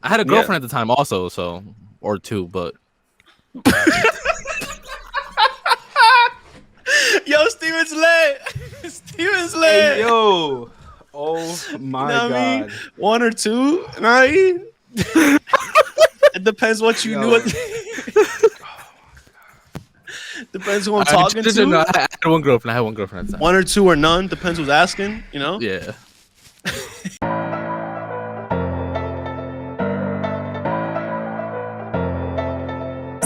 I had a girlfriend at the time also, so or two, but Yo, Steven's lit. Steven's lit. Hey, yo. Oh my God. I mean? One or two. Right? It depends what you knew. Depends who I'm talking to. No, I had one girlfriend. At the time. One or two or none. Depends who's asking. You know. Yeah.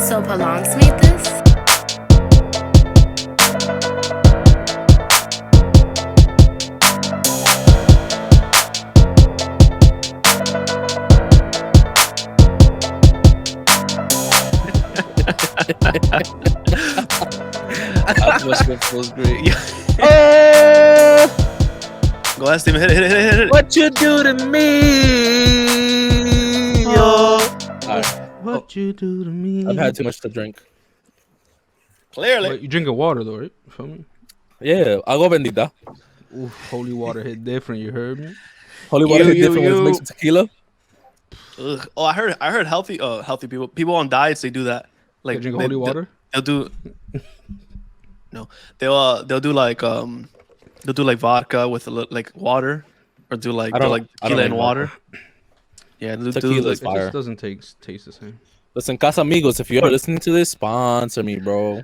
So Palongs made this? That feels great. Go ahead, Steven. Hit it. What you do to me? Yo. What you do to me? I've had too much to drink. Clearly. Wait, you drinking water though, right? You feel me? Yeah, agua bendita. Ooh, holy water hit different. You heard me? Holy water hit different when it's mixed with tequila. Ugh. Oh, I heard healthy people on diets, they do that. Like They drink holy water. They'll do. No, they'll do like vodka with like water, or do like tequila and water. Yeah, Tequila is It fire. just doesn't taste the same. Listen, Casamigos, if you're ever listening to this, sponsor me, bro.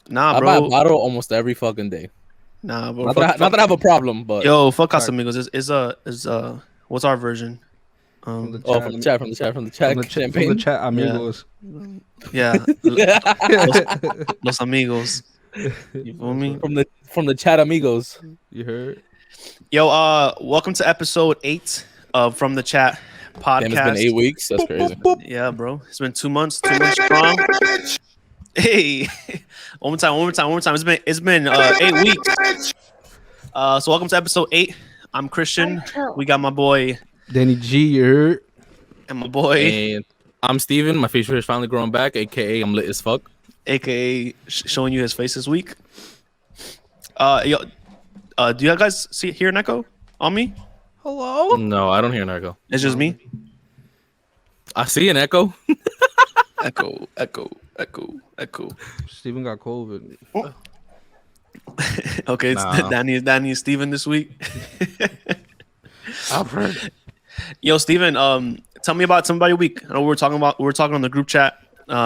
Nah, I buy a bro. bottle almost every fucking day. Nah, bro. Not that I have a problem, but Yo, fuck Casamigos. Is what's our version? From the from the chat, champagne. From the chat, amigos. Yeah. Los amigos. You feel me? From the chat amigos. You heard? Yo, welcome to episode 8 of From the Chat Podcast. Damn, it's been 8 weeks. That's crazy. Yeah, bro. It's been 2 months. 2 months strong. Hey, one more time. It's been 8 weeks. So welcome to episode 8. I'm Christian. We got my boy Danny G, you heard? and my boy, And I'm Steven. My facial hair is finally growing back, aka I'm lit as fuck. aka showing you his face this week. Yo, do you guys hear an echo on me? Hello? No, I don't hear an echo. It's just me. I see an echo. Echo. Steven got COVID. Okay, it's Nah. Danny and Steven this week. I've heard. Yo, Steven, tell me about your week. I know we were talking on the group chat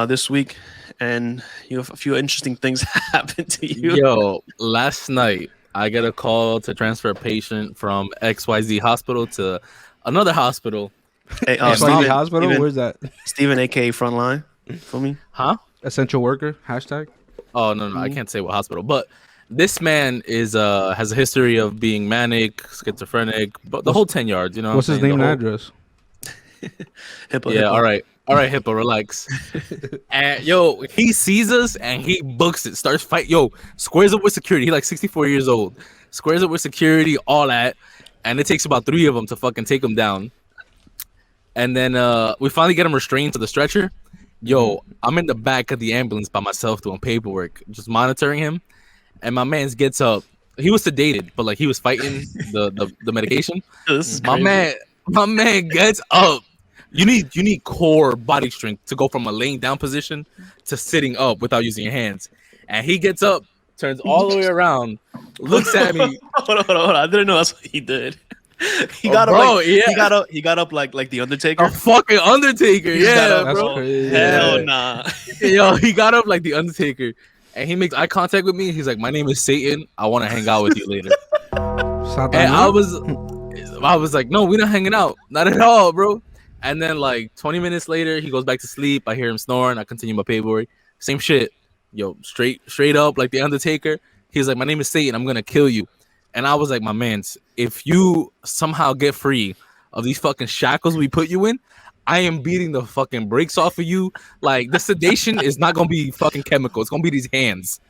this week, and you have a few interesting things happened to you. Yo, last night I got a call to transfer a patient from XYZ hospital to another hospital. Hey, Steven, hospital? Where's that? Steven, aka Frontline, for me. Huh? Essential worker? Hashtag? Oh no, I can't say what hospital. But this man is has a history of being manic, schizophrenic, but the whole 10 yards. You know. What's his name and address? Hippo, Yeah, Hippo. all right, Hippo, relax. And yo, he sees us and he books it. Starts fight. Yo, squares up with security. He like 64 years old. Squares up with security, all that, and it takes about 3 of them to fucking take him down. And then we finally get him restrained to the stretcher. Yo, I'm in the back of the ambulance by myself doing paperwork, just monitoring him. And my man's gets up. He was sedated, but like he was fighting the medication. This is My man gets up. You need core body strength to go from a laying down position to sitting up without using your hands. And he gets up, turns all the way around, looks at me. Hold on. I didn't know that's what he did. He Oh, got bro, up like, yeah. he got up like the Undertaker. A fucking Undertaker, He's got yeah, up, That's bro. crazy. Hell Yeah. nah. Yo, he got up like the Undertaker, and he makes eye contact with me. He's like, "My name is Satan. I want to hang out with you later." And I was like, "No, we're not hanging out, not at all, bro." And then like 20 minutes later, he goes back to sleep. I hear him snoring. I continue my paperwork. Same shit. Yo, straight up like the Undertaker. He's like, "My name is Satan. I'm gonna kill you." And I was like, "My man, if you somehow get free of these fucking shackles we put you in, I am beating the fucking brakes off of you. Like the sedation is not gonna be fucking chemical. It's gonna be these hands.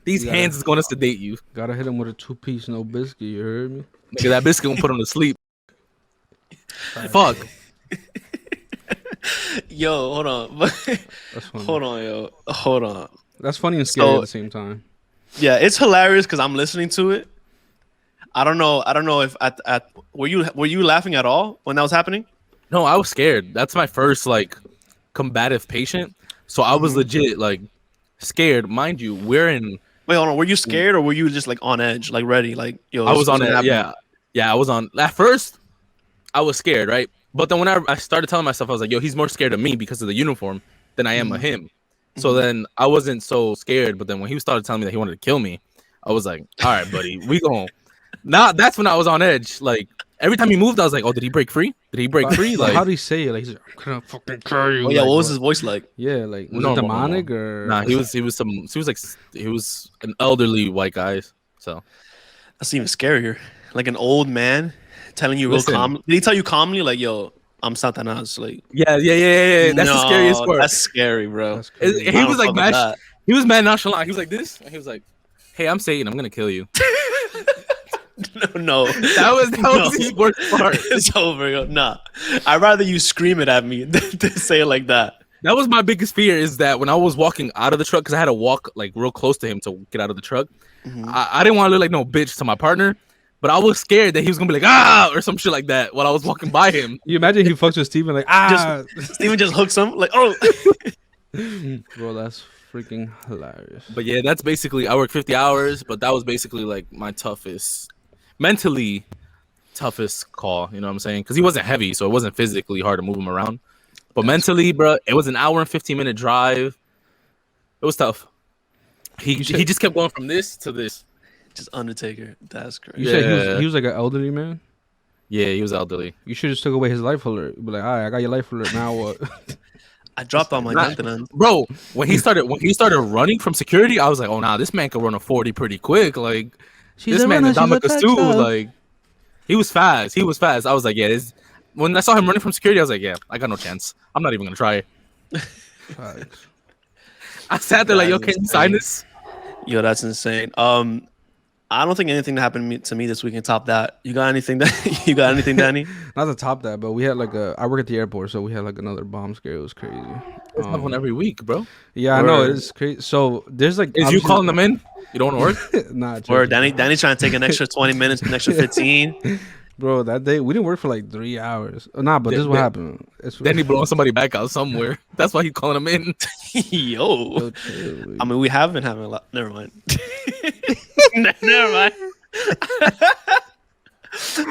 These Yeah. hands is gonna sedate you. Gotta hit him with a 2-piece, no biscuit. You heard me? Nigga, that biscuit gonna put him to sleep. Fuck. Yo, hold on. That's funny. Hold on. That's funny and scary So- at the same time. Yeah, it's hilarious because I'm listening to it. I don't know if were you laughing at all when that was happening? No, I was scared. That's my first like combative patient. So I was legit like scared. Mind you, we're in. Wait, hold on. Were you scared or were you just like on edge, like ready, like yo? I was on it. it. Yeah. I was on. At first, I was scared, right? But then when I started telling myself, I was like, yo, he's more scared of me because of the uniform than I am of him. So then I wasn't so scared. But then when he started telling me that he wanted to kill me, I was like, all right, buddy, we going. Now that's when I was on edge. Like every time he moved, I was like, oh, did he break free? Did he break free? Like how do he say it? Like he's like, I'm gonna fucking kill you. Oh yeah, like, what was his voice like? Yeah, like was No, it demonic or nah? He was an elderly white guy. So That's even scarier. Like an old man telling you Listen. real calm. Did he tell you calmly, like, yo, I'm Satanas? Like, yeah. That's the scariest part. That's scary, bro. That's crazy. He was like mad. mad. He was mad nonchalant. He was like this, and he was like, "Hey, I'm Satan. I'm gonna kill you." No. That was the worst part. It's over, yo. Nah. I'd rather you scream it at me than to say it like that. That was my biggest fear. Is that when I was walking out of the truck, because I had to walk like real close to him to get out of the truck. I didn't want to look like no bitch to my partner, but I was scared that he was gonna be like or some shit like that while I was walking by him. You imagine he fucks with Steven like Steven just hooks him like, oh. Bro, that's freaking hilarious. But yeah, that's basically I worked 50 hours, but that was basically like my mentally toughest call. You know what I'm saying? Because he wasn't heavy, so it wasn't physically hard to move him around. But mentally, bro, it was an hour and 15-minute drive. It was tough. He just kept going from this to this. Just Undertaker. That's crazy. You said he was like an elderly man? Yeah, he was elderly. You should just took away his life alert. Be like, all right, I got your life alert. Now what? I dropped all my maintenance. Bro, when he started running from security, I was like, oh nah, this man could run a 40 pretty quick. Like this man is Dominica's too. Like he was fast. I was like, yeah, when I saw him running from security, I was like, yeah, I got no chance. I'm not even gonna try. I sat there like, yo, can you sign this? Yo, that's insane. I don't think anything that happened to me this week can top that. You got anything, Danny? Not to top that, but we had like I work at the airport, so we had like another bomb scare. It was crazy. It's one every week, bro. Yeah, I know it's crazy. So there's like, is you calling them in? You don't want to work? Nah, or Danny's trying to take an extra 20 minutes, an extra 15. Bro, that day we didn't work for like 3 hours. Nah, but this is what happened. Then he blowing somebody back out somewhere. That's why he's calling them in. Yo, I mean, we have been having a lot. Never mind. Never mind.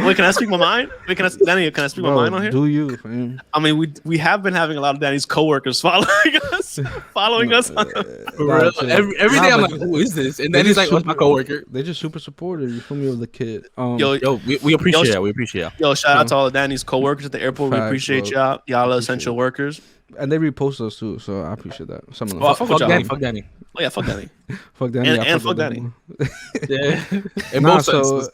Wait, can I speak my mind? Wait, Danny, can I speak my mind on here? Do you, fam? I mean, we have been having a lot of Danny's coworkers following us. For real. Every day I'm like, who is this? And then he's like, what's my coworker? They're just super supportive. You feel me, of the kid. Yo, we appreciate it. We appreciate it. Yo, shout out to all of Danny's coworkers at the airport. We appreciate y'all. Y'all are essential workers. And they repost us too, so I appreciate that. Some of them. Oh, Fuck Danny. Oh yeah, fuck Danny. Fuck Danny. And fuck Danny. Yeah. Nah, so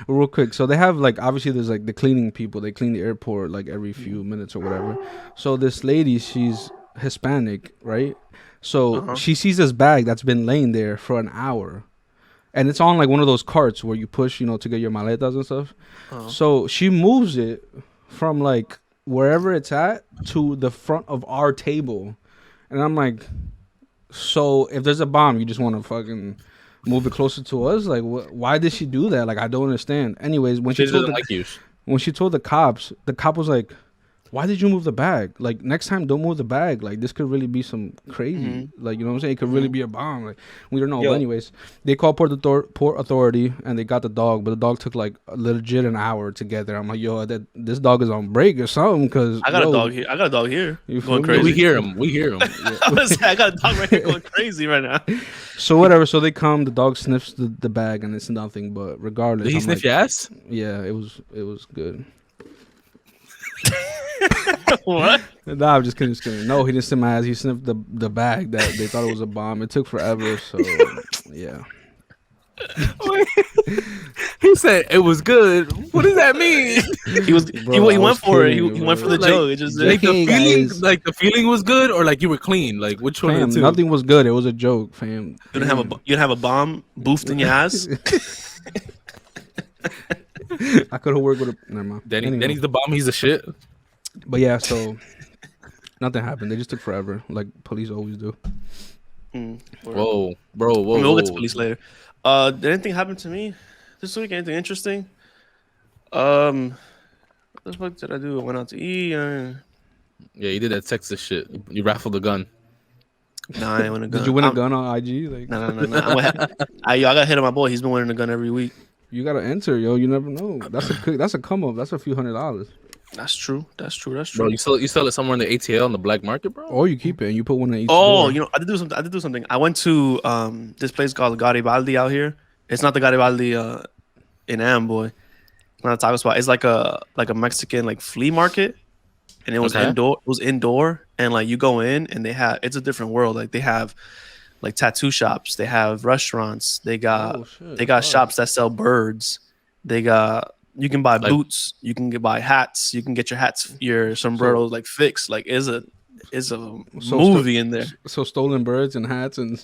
real quick, so they have like obviously there's like the cleaning people. They clean the airport like every few minutes or whatever. So this lady, she's Hispanic, right? So she sees this bag that's been laying there for an hour, and it's on like one of those carts where you push, you know, to get your maletas and stuff. So she moves it from like wherever it's at to the front of our table, and I'm like, so if there's a bomb, you just want to fucking move it closer to us? Like, why did she do that? Like, I don't understand. Anyways, when she told the cops, the cop was like, why did you move the bag? Like, next time, don't move the bag. Like, this could really be some crazy. Like, you know what I'm saying? It could really be a bomb. Like, we don't know. But anyways, they called Port Authority, and they got the dog. But the dog took, like, legit an hour to get there. I'm like, yo, this dog is on break or something. Cause, I got a dog here. Going crazy. We hear him. I got a dog right here going crazy right now. So, whatever. So, they come. The dog sniffs the bag, and it's nothing. But regardless. Did he sniff your ass? Yeah, it was good. What? Nah, I'm just kidding. No, he didn't sniff my ass. He sniffed the bag that they thought it was a bomb. It took forever, so yeah. He said it was good. What does that mean? He went for it. He went for the joke. It just like the feeling was good, or like you were clean. Like which one? Fam, of the two? Nothing was good. It was a joke, fam. You didn't have a bomb boofed in your ass. I could have worked with a. Never mind. Danny's the bomb. He's the shit. But yeah, so nothing happened. They just took forever, like police always do. Whoa, bro. Whoa. We'll get to police later. Did anything happen to me this week? Anything interesting? What the fuck did I do? I went out to eat. Yeah, you did that Texas shit. You raffled the gun. Nah, I ain't win a gun. Did you win a gun on IG? Like, No. I got hit on my boy. He's been winning a gun every week. you gotta enter, yo. You never know. That's a come up. That's a few $100s. That's true. Bro, you sell it somewhere in the ATL on the black market, bro? Or you keep it and you put one in each. Oh, door. you know, I did do something. I went to this place called Garibaldi out here. It's not the Garibaldi in Amboy. It's not a taco spot. It's like a Mexican like flea market, and it was indoor. It was indoor, and like you go in and it's a different world. Like they have like tattoo shops. They have restaurants. They got shops that sell birds. You can buy boots. You can buy hats. You can get your sombreros like fixed. Like is a movie in there. So stolen birds and hats and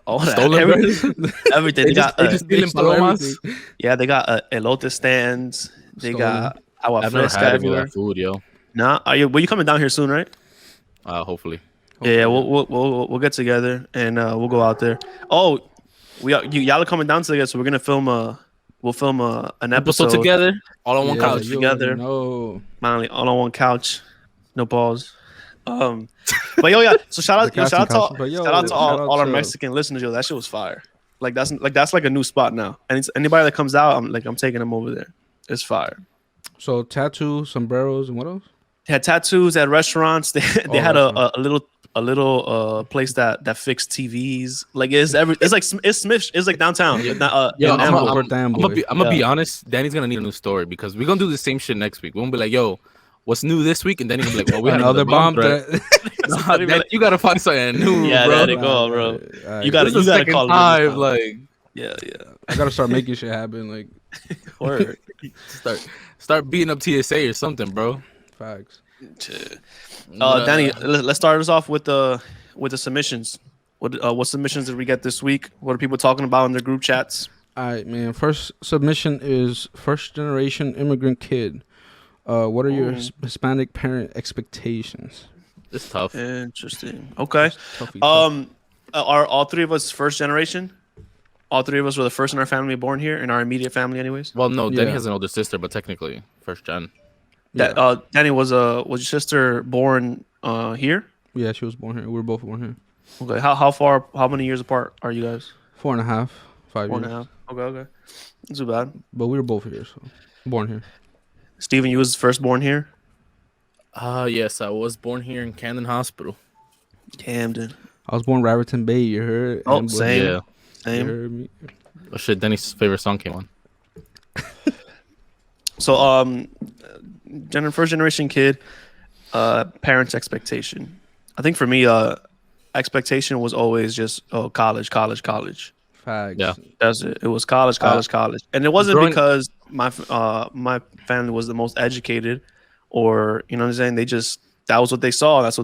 all that. Stolen birds. Everything. They got stealing palomas. Yeah, they got elote stands. They got agua I've never fresca had any of everywhere. that food, yo. Nah, you coming down here soon, right? Hopefully. Yeah, we'll get together and we'll go out there. Oh, y'all are coming down together, so we're gonna film an episode together, all on one couch. Together. No, Finally, all on one couch, no pause. But yo, yeah. So shout out to all our Mexican listeners. Yo, that shit was fire. That's like a new spot now. And it's anybody that comes out, I'm taking them over there. It's fire. So tattoos, sombreros, and what else? They had tattoos at restaurants. They had a little place that fixed TVs. Like it's Smith. It's like downtown. I'm gonna be honest. Danny's gonna need a new story because we're gonna do the same shit next week. We're gonna be like, yo, what's new this week? And then he's gonna be like, well, we had another bomb threat. You gotta find something new, yeah, bro. There you go, bro. You gotta call it. Like, yeah. I gotta start making shit happen. Like, word. Start beating up TSA or something, bro. Facts. Danny, let's start us off with the submissions. What submissions did we get this week? What are people talking about in their group chats? All right, man. First submission is first generation immigrant kid. What are your Hispanic parent expectations? It's tough. Interesting. Okay. Tough. Are all three of us first generation? All three of us were the first in our family born here, in our immediate family, anyways. Well, no, Danny has an older sister, but technically first gen. Danny, was your sister born here? Yeah, she was born here. We were both born here. Okay. How many years apart are you guys? 4.5, 5 4 years. and a half. Okay. Not too bad. But we were both here, so born here. Steven, you was first born here? Yes, I was born here in Camden Hospital. Camden. I was born Raritan Bay, you heard? Oh, same. Yeah. You heard me? Oh shit, Danny's favorite song came on. So first generation kid, parents' expectation. I think for me, expectation was always just college. Facts. Yeah. That's it. It was college. And it wasn't because my family was the most educated, or you know what I'm saying. That was what they saw. That's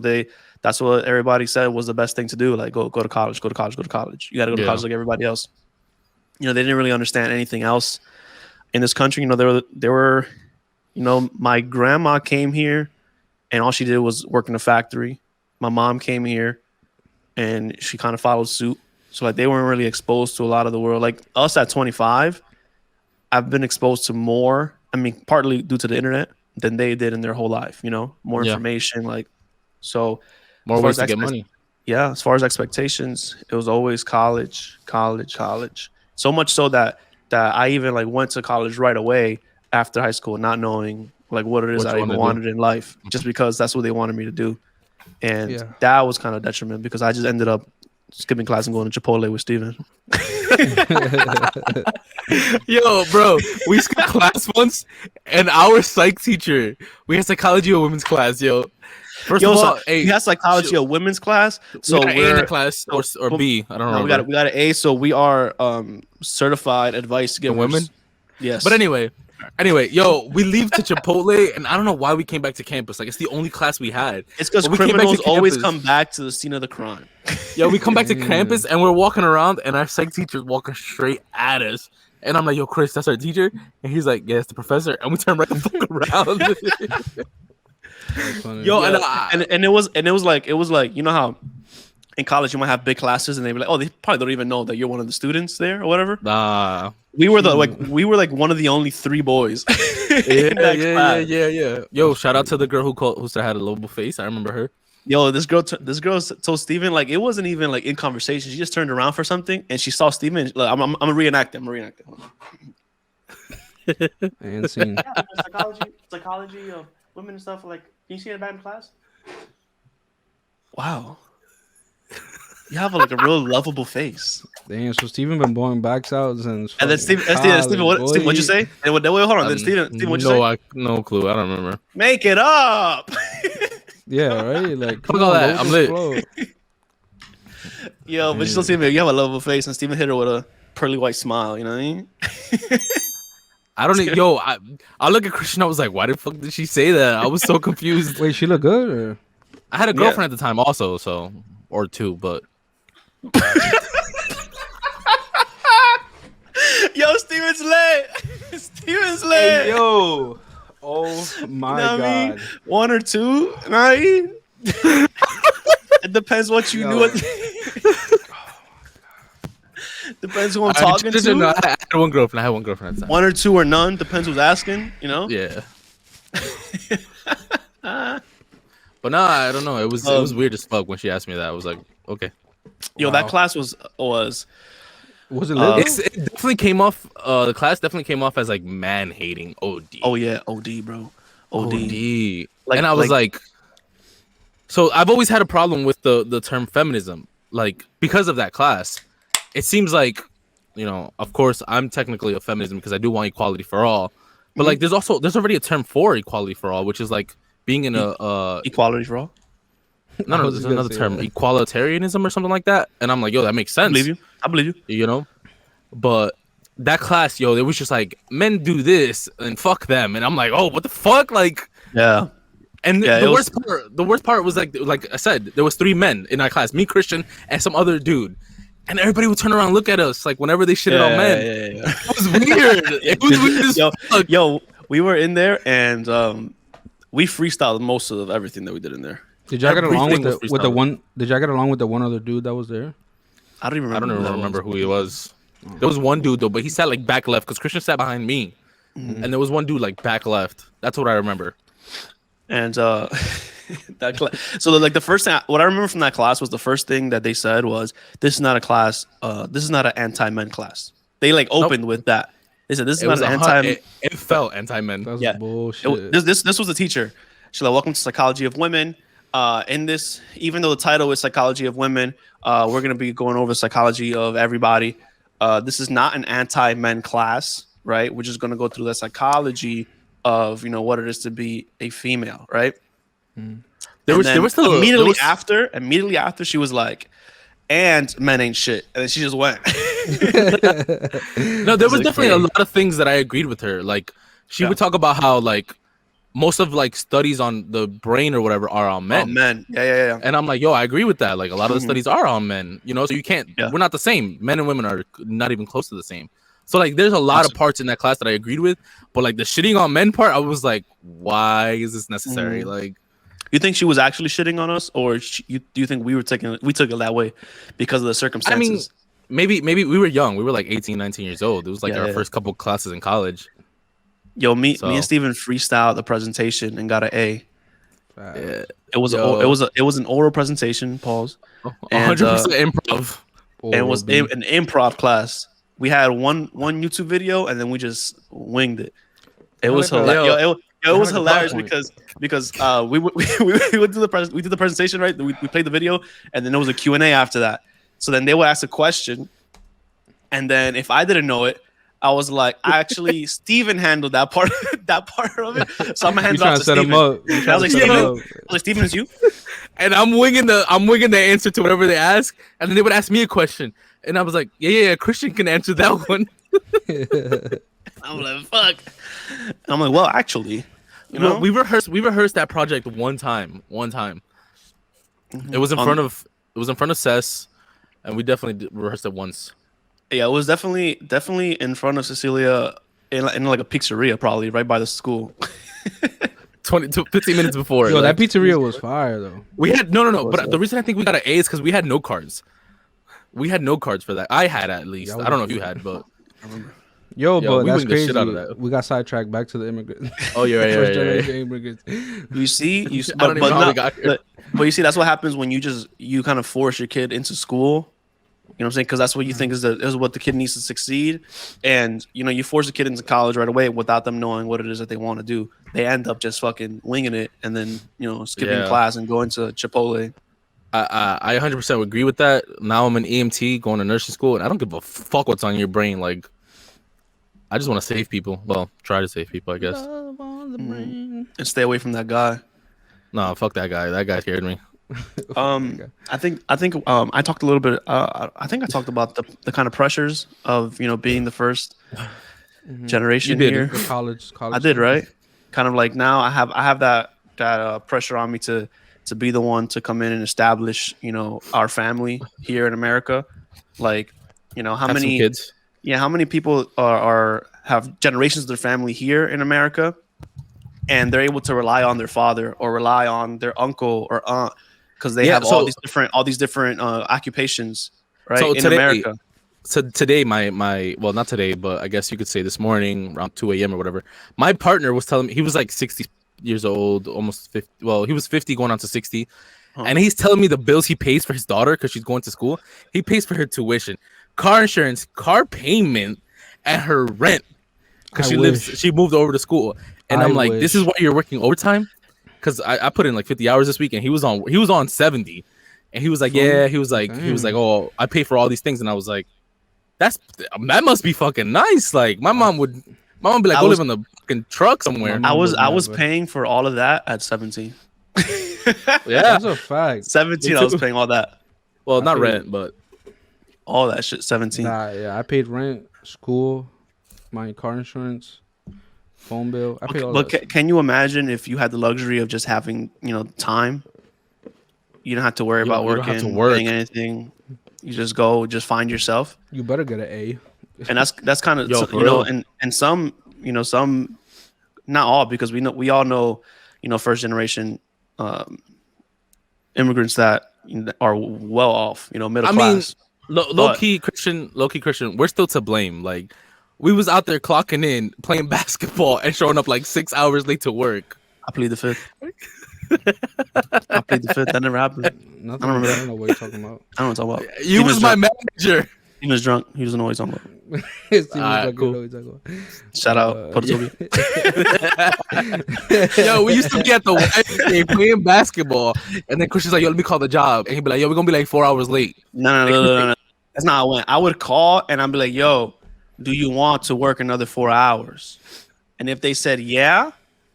what everybody said was the best thing to do. Like go to college. You got to go to college like everybody else. You know, they didn't really understand anything else in this country. You know, there were, you know, my grandma came here and all she did was work in a factory. My mom came here and she kind of followed suit. So like they weren't really exposed to a lot of the world. Like us at 25, I've been exposed to more, I mean, partly due to the internet than they did in their whole life, you know, more information, like, so more ways to get money. Yeah. As far as expectations, it was always college. So much so that I even like went to college right away after high school, not knowing like what it is I even wanted in life, just because that's what they wanted me to do. And that was kind of detriment because I just ended up skipping class and going to Chipotle with Steven. Yo, bro, we skipped class once, and our psych teacher, we had psychology or women's class, yo. First of all, we had psychology or women's class. So we got an A in the class or B. I don't know. We got an A, so we are certified advice givers. Women? Yes. But anyway, yo, we leave to Chipotle, and I don't know why we came back to campus. Like, it's the only class we had. It's because criminals always come back to the scene of the crime. Yo, we come back to campus, and we're walking around, and our psych teacher's walking straight at us. And I'm like, yo, Chris, that's our teacher? And he's like, yeah, it's the professor. And we turn right the fuck around. Yo, and it was like, you know how in college you might have big classes, and they be like, oh, they probably don't even know that you're one of the students there or whatever. Nah. We were one of the only 3 boys. Yeah. Yo, shout out to the girl who still had a lovable face. I remember her. Yo, this girl told Steven, like, it wasn't even like in conversation. She just turned around for something and she saw Steven. Like, I'm gonna reenact it. And scene. Yeah, psychology of women and stuff. Like, can you see it back in class? Wow. You have like a real lovable face. Damn, so Steven been blowing backs out since. And then Steven, what'd you say? And wait, hold on. Then Steven, what'd you say? No clue. I don't remember. Make it up. Yeah, right. Like, fuck all that. I'm lit. Yo, but you still see me. You have a lovable face, and Steven hit her with a pearly white smile. You know what I mean? I don't even. Yo, I look at Christian. I was like, why the fuck did she say that? I was so confused. Wait, she look good? Or? I had a girlfriend at the time, also, or 2, but. Yo, Steven's lit. Steven's lit. Hey, yo. Oh my God. I mean? 1 or 2, right? It depends what you knew. Depends who I'm talking to. No, I had one girlfriend. at the time. 1 or 2 or none. Depends who's asking. You know. Yeah. But nah, I don't know. It was weird as fuck when she asked me that. I was like, okay. Yo, that class was it lit? It definitely came off. The class definitely came off as like man hating. OD. Oh yeah, OD, bro. OD. And I was like, so I've always had a problem with the term feminism, like because of that class. It seems like, you know, of course I'm technically a feminism because I do want equality for all, but like there's already a term for equality for all, which is like being in a equality for all. No, there's another term, equalitarianism or something like that. And I'm like, yo, that makes sense. I believe you. You know, but that class, yo, it was just like men do this and fuck them, and I'm like, oh, what the fuck, like, yeah. And the worst part was like I said, there was 3 men in our class, me, Christian, and some other dude, and everybody would turn around and look at us like whenever they shitted on men. Yeah. It was weird. It was weird as fuck. Yo, we were in there and we freestyled most of everything that we did in there. Did y'all get along with the one? Did y'all get along with the one other dude that was there? I don't even remember who he was. There was one dude though, but he sat like back left because Christian sat behind me, and there was one dude like back left. That's what I remember. And that so like the first thing, what I remember from that class was the first thing that they said was, "This is not a class. This is not an anti-men class." They like opened with that. They said, "This is not an anti." It felt anti-men. That's bullshit. This was the teacher. She's like, "Welcome to Psychology of Women." In this, even though the title is Psychology of Women, we're going to be going over psychology of everybody. This is not an anti-men class, right? We're just going to go through the psychology of, you know, what it is to be a female, right? There was still immediately after she was like, and men ain't shit, and then she just went. No, there was definitely a lot of things that I agreed with her. Like she would talk about how like most of like studies on the brain or whatever are on men. Oh, men. Yeah. And I'm like, yo, I agree with that. Like a lot of the studies are on men, you know, so you can't, we're not the same. Men and women are not even close to the same. So like there's a lot of parts in that class that I agreed with, but like the shitting on men part, I was like, why is this necessary? Like, you think she was actually shitting on us, or do you think we took it that way because of the circumstances? I mean, maybe we were young. We were like 18, 19 years old. It was like our first couple classes in college. Yo, me and Steven freestyled the presentation and got an A. Yeah. It was an oral presentation. Pause. 100% improv. And it was an improv class. We had one YouTube video and then we just winged it. It was hilarious. It was hilarious because we did the presentation, right? We played the video and then there was a Q&A after that. So then they would ask a question, and then if I didn't know it, I was like, actually, Steven handled that part of it. So I'm gonna hand it off to Steven. I was like, Steven, it's you. And I'm winging the answer to whatever they ask, and then they would ask me a question, and I was like, yeah, Christian can answer that one. I'm like, fuck. And I'm like, well, actually, you know, we rehearsed that project one time. It was in front of Cess, and we definitely rehearsed it once. Yeah, it was definitely in front of Cecilia in like a pizzeria, probably right by the school. 15 minutes before. Yo, like, that pizzeria was fire though. we had no. But the reason I think we got an A is because we had no cards. We had no cards for that. I had at least. I don't know if you had, but I remember. Yo, but we that's winged the crazy. shit out of that. We got sidetracked back to the immigrant. Oh, you're right. First You're right. generation immigrants. You see, I don't even know how we got here. but you see, that's what happens when you kind of force your kid into school. You know what I'm saying? Because that's what you think is what the kid needs to succeed, and you force a kid into college right away without them knowing what it is that they want to do. They end up just fucking winging it, and then skipping class and going to Chipotle. I 100% agree with that. Now I'm an EMT going to nursing school, and I don't give a fuck what's on your brain. Like, I just want to save people. Well, try to save people, I guess. And stay away from that guy. No, fuck that guy. That guy scared me. I think I talked a little bit. I think I talked about the kind of pressures of being the first generation here. The college. I did, right? Kind of like now I have that pressure on me to be the one to come in and establish our family here in America. Like how Have many some kids? Yeah, how many people have generations of their family here in America, and they're able to rely on their father or rely on their uncle or aunt because they have all these different occupations, right? So in America. So today, my well, not today, but I guess you could say this morning around 2 a.m. or whatever, my partner was telling me, he was like 60 years old, almost 50. Well, he was 50 going on to 60. And he's telling me the bills he pays for his daughter because she's going to school. He pays for her tuition, car insurance, car payment, and her rent because she moved over to school. And I'm like, this is why you're working overtime? Because I put in like 50 hours this week, and he was on 70. And he was like, yeah, he was like, oh, I pay for all these things. And I was like, that must be fucking nice. Like my mom would be like, go live in the fucking truck somewhere. I was paying for all of that at 17. Yeah, that's a fact. 17, I was paying all that. Well, not rent, but all that shit. 17. Yeah, I paid rent, school, my car insurance, phone bill. I paid all that. But can you imagine if you had the luxury of just having time? You don't have to worry about working, doing anything. You just go, just find yourself. You better get an A. And that's kind of and some some, not all, because we all know first generation immigrants that are well off, middle class. Low key Christian, we're still to blame. Like, we was out there clocking in, playing basketball, and showing up like 6 hours late to work. I plead the fifth. That never happened. Nothing, I don't know what you're talking about. I don't know what you're talking about. You was my manager. He was drunk. He doesn't know what he's talking about. Cool. Shout out, Puerto Rico. Yo, we used to be at the YMCA playing basketball, and then Christian's like, yo, let me call the job. And he'd be like, yo, we're going to be like 4 hours late. No. That's not how it went. I would call, and I'd be like, yo, do you want to work another 4 hours? And if they said yeah,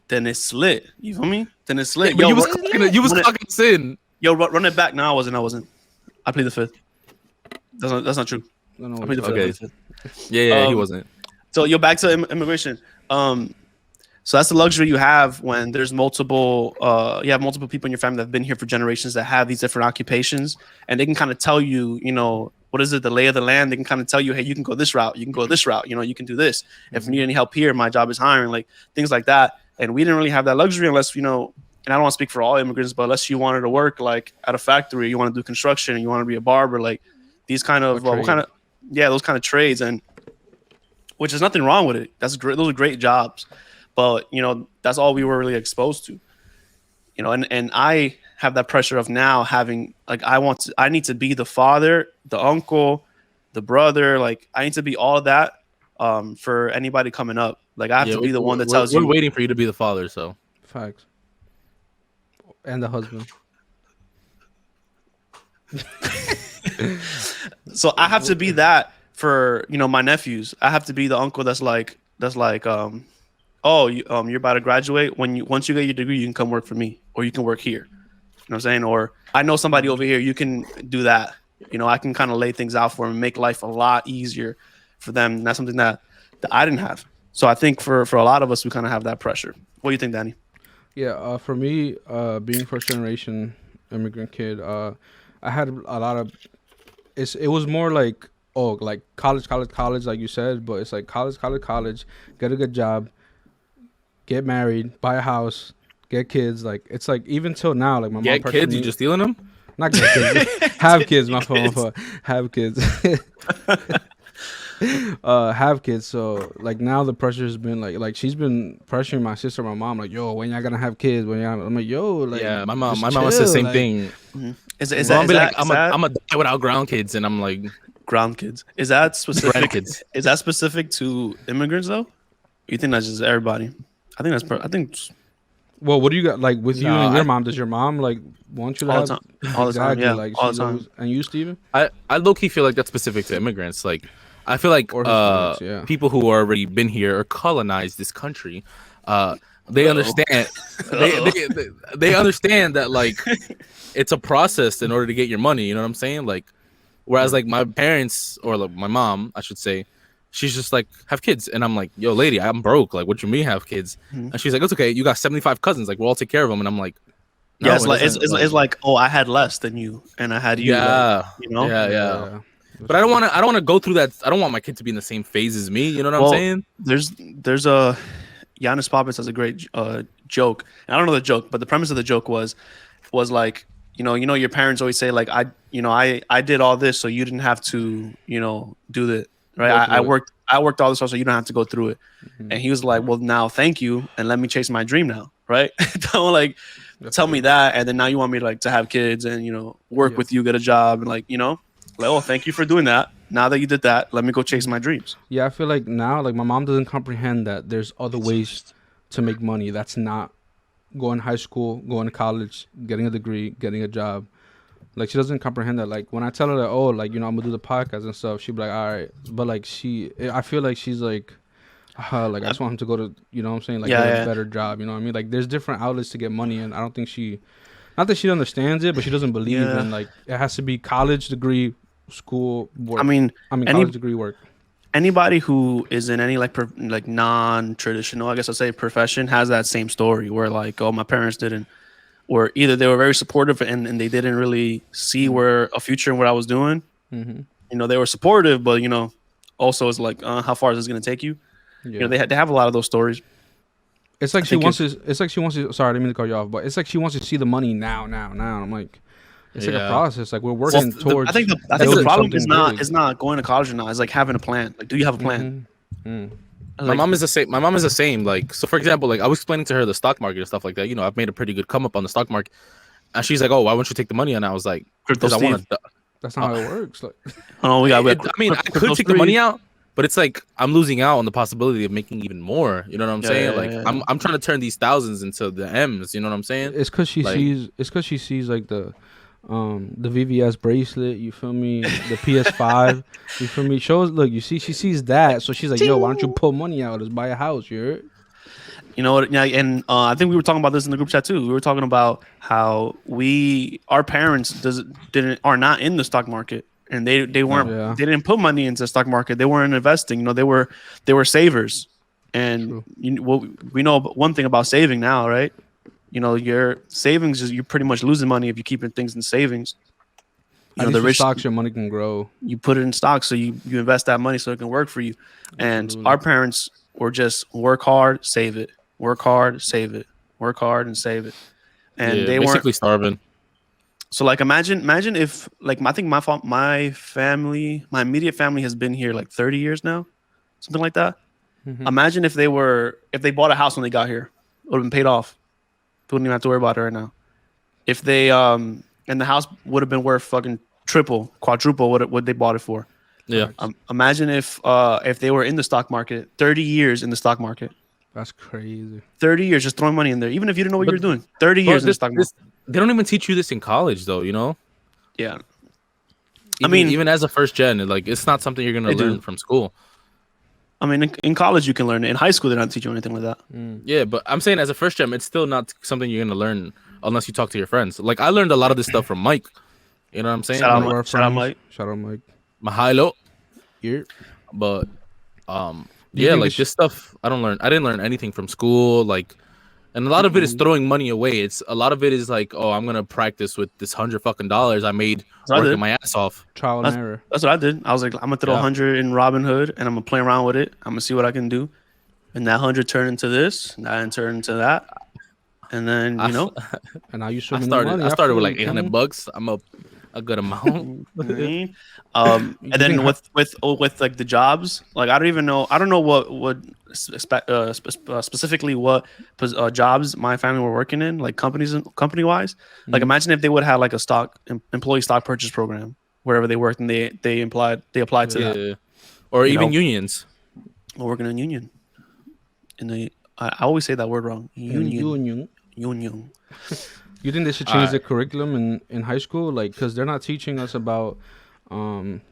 then it's lit. You feel me? Then it's lit. Yo, you was clocking us in. Yo, run it back. No, I wasn't. I plead the fifth. That's not true. No, I plead the fifth. Okay. Yeah, he wasn't. So you're back to immigration. So that's the luxury you have when there's multiple. You have multiple people in your family that have been here for generations that have these different occupations, and they can kind of tell you, what is it, the lay of the land. They can kind of tell you, hey, you can go this route. You can go this route. You can do this. If you need any help here, my job is hiring. Like things like that. And we didn't really have that luxury unless, and I don't want to speak for all immigrants, but unless you wanted to work like at a factory, you want to do construction, you want to be a barber, like these kind of, those kind of trades, and which is nothing wrong with it. That's great. Those are great jobs, but that's all we were really exposed to, and I have that pressure of now having, like, I need to be the father, the uncle, the brother. Like I need to be all of that for anybody coming up. Like I have to be the one that tells you. We're waiting for you to be the father, so. Facts. And the husband. So I have to be that for my nephews. I have to be the uncle that's like oh, you're about to graduate. Once you get your degree, you can come work for me, or you can work here. You know what I'm saying? Or I know somebody over here. You can do that. I can kind of lay things out for them and make life a lot easier for them. And that's something that I didn't have. So I think for a lot of us, we kind of have that pressure. What do you think, Danny? Yeah, for me, being first generation immigrant kid, I had a lot of. It was more like like college, like you said, but it's like college, get a good job, get married, buy a house, get kids. Like it's like even till now, like my Get mom kids, you me, just stealing them? not get kids, have kids. My fault. Have kids. Have kids. So like now the pressure's been like she's been pressuring my sister, my mom, like, yo, when y'all gonna have kids? When y'all? I'm like, yo, like, yeah, my mom chill, says the same like, thing. Mm-hmm. I'm a die without ground kids, and I'm like, ground kids? Is that specific? kids. Is that specific to immigrants though? You think that's just everybody? I think that's. I think well, what do you got like with you and your I- mom? Does your mom like want you to all have the time. All the time. Yeah. like all she's the time. always, and you, Steven? I low key feel like that's specific to immigrants. Like, I feel like Or Hispanics, yeah. people who already been here or colonized this country, they understand. They understand that like it's a process in order to get your money. You know what I'm saying? Like, whereas like my parents or like my mom, I should say, she's just like, have kids, and I'm like, yo, lady, I'm broke. Like, what you mean have kids? Mhm. And she's like, it's okay. You got 75 cousins. Like, we'll all take care of them. And I'm like, no, Yeah, it's it like doesn't, it's like, oh, I had less than you, and I had you. yeah, like, you know. yeah. But I don't want to go through that. I don't want my kid to be in the same phase as me. You know what I'm saying? There's a Giannis Papas has a great joke. And I don't know the joke, but the premise of the joke was like, you know your parents always say like, I did all this so you didn't have to, do that, right? I worked all this so you don't have to go through it. Mm-hmm. And he was like, well, now thank you, and let me chase my dream now, right? Don't like tell me that, and then now you want me to have kids and work with you, get a job, and like oh, thank you for doing that. Now that you did that, let me go chase my dreams. Yeah, I feel like now, like my mom doesn't comprehend that there's other ways to make money. That's not going to high school, going to college, getting a degree, getting a job. Like she doesn't comprehend that. Like when I tell her that, oh, like I'm gonna do the podcast and stuff, she'd be like, all right. But like I feel like she's like, like I just want him to go to, you know what I'm saying, like get a better job. You know what I mean? Like there's different outlets to get money, and I don't think not that she understands it, but she doesn't believe in like it has to be college degree, school work. I mean college degree work. Anybody who is in any like non-traditional, I guess I'd say, profession has that same story where like, oh, my parents didn't, or either they were very supportive and they didn't really see where a future in what I was doing. Mm-hmm. They were supportive, but also it's like, how far is this going to take you? Yeah. They have a lot of those stories. It's like she wants to. Sorry, I didn't mean to cut you off, but it's like she wants to see the money now. I'm like, it's like a process. Like we're working towards. I think the problem is not going to college or not. It's like having a plan. Like, do you have a plan? Mm-hmm. My mom is the same. My mom is the same. Like, so for example, like I was explaining to her the stock market and stuff like that. I've made a pretty good come up on the stock market, and she's like, "Oh, why won't you take the money?" And I was like, "Because I want to." That's not how it works. Like, I could take the money out, but it's like I'm losing out on the possibility of making even more. You know what I'm saying? I'm trying to turn these thousands into the M's. You know what I'm saying? It's because she sees. It's because she sees like the VVS bracelet. You feel me? The PS5. You feel me? Look. You see, she sees that, so she's like, "Yo, why don't you pull money out? Let's buy a house." You heard? You know what? Yeah, and I think we were talking about this in the group chat too. We were talking about how our parents are not in the stock market. And they weren't they didn't put money into the stock market. They weren't investing. They were savers. And we know one thing about saving now, right? Your savings is you're pretty much losing money if you keep things in savings. The rich stocks, your money can grow. You put it in stocks, so you invest that money so it can work for you. And our parents were just work hard, save it, work hard, save it, work hard, and save it. And they weren't basically starving. So like imagine if like I think my family, my immediate family has been here like 30 years now, something like that. Mm-hmm. Imagine if they bought a house when they got here, it would have been paid off. They wouldn't even have to worry about it right now. If they and the house would have been worth fucking triple, quadruple what they bought it for. Yeah. Imagine if they were in the stock market, 30 years in the stock market. That's crazy. 30 years just throwing money in there, even if you didn't know what you were doing. 30 years in the stock market. They don't even teach you this in college, though. Yeah. Even as a first gen, like it's not something you're gonna learn from school. I mean, in college you can learn it. In high school, they don't teach you anything like that. Yeah, but I'm saying as a first gen, it's still not something you're gonna learn unless you talk to your friends. Like I learned a lot of this stuff from Mike. You know what I'm saying? Shout out Mike. Mahalo. Here. But like this stuff, I didn't learn anything from school. Like. And a lot of it is throwing money away. A lot of it is like, oh, I'm gonna practice with this $100 I made working my ass off. Trial and error. That's what I did. I was like, I'm gonna throw 100 in Robinhood, and I'm gonna play around with it. I'm gonna see what I can do. And that 100 turned into this, and that turned into that. and then and now you I started with like $800. I'm a good amount. And then with like the jobs, like I don't know what specifically what jobs my family were working in, like company wise. Like imagine if they would have like a employee stock purchase program wherever they worked, and they applied to that, or even unions. Or working in union. I always say that word wrong. Union. You think they should change the curriculum in high school, like, because they're not teaching us about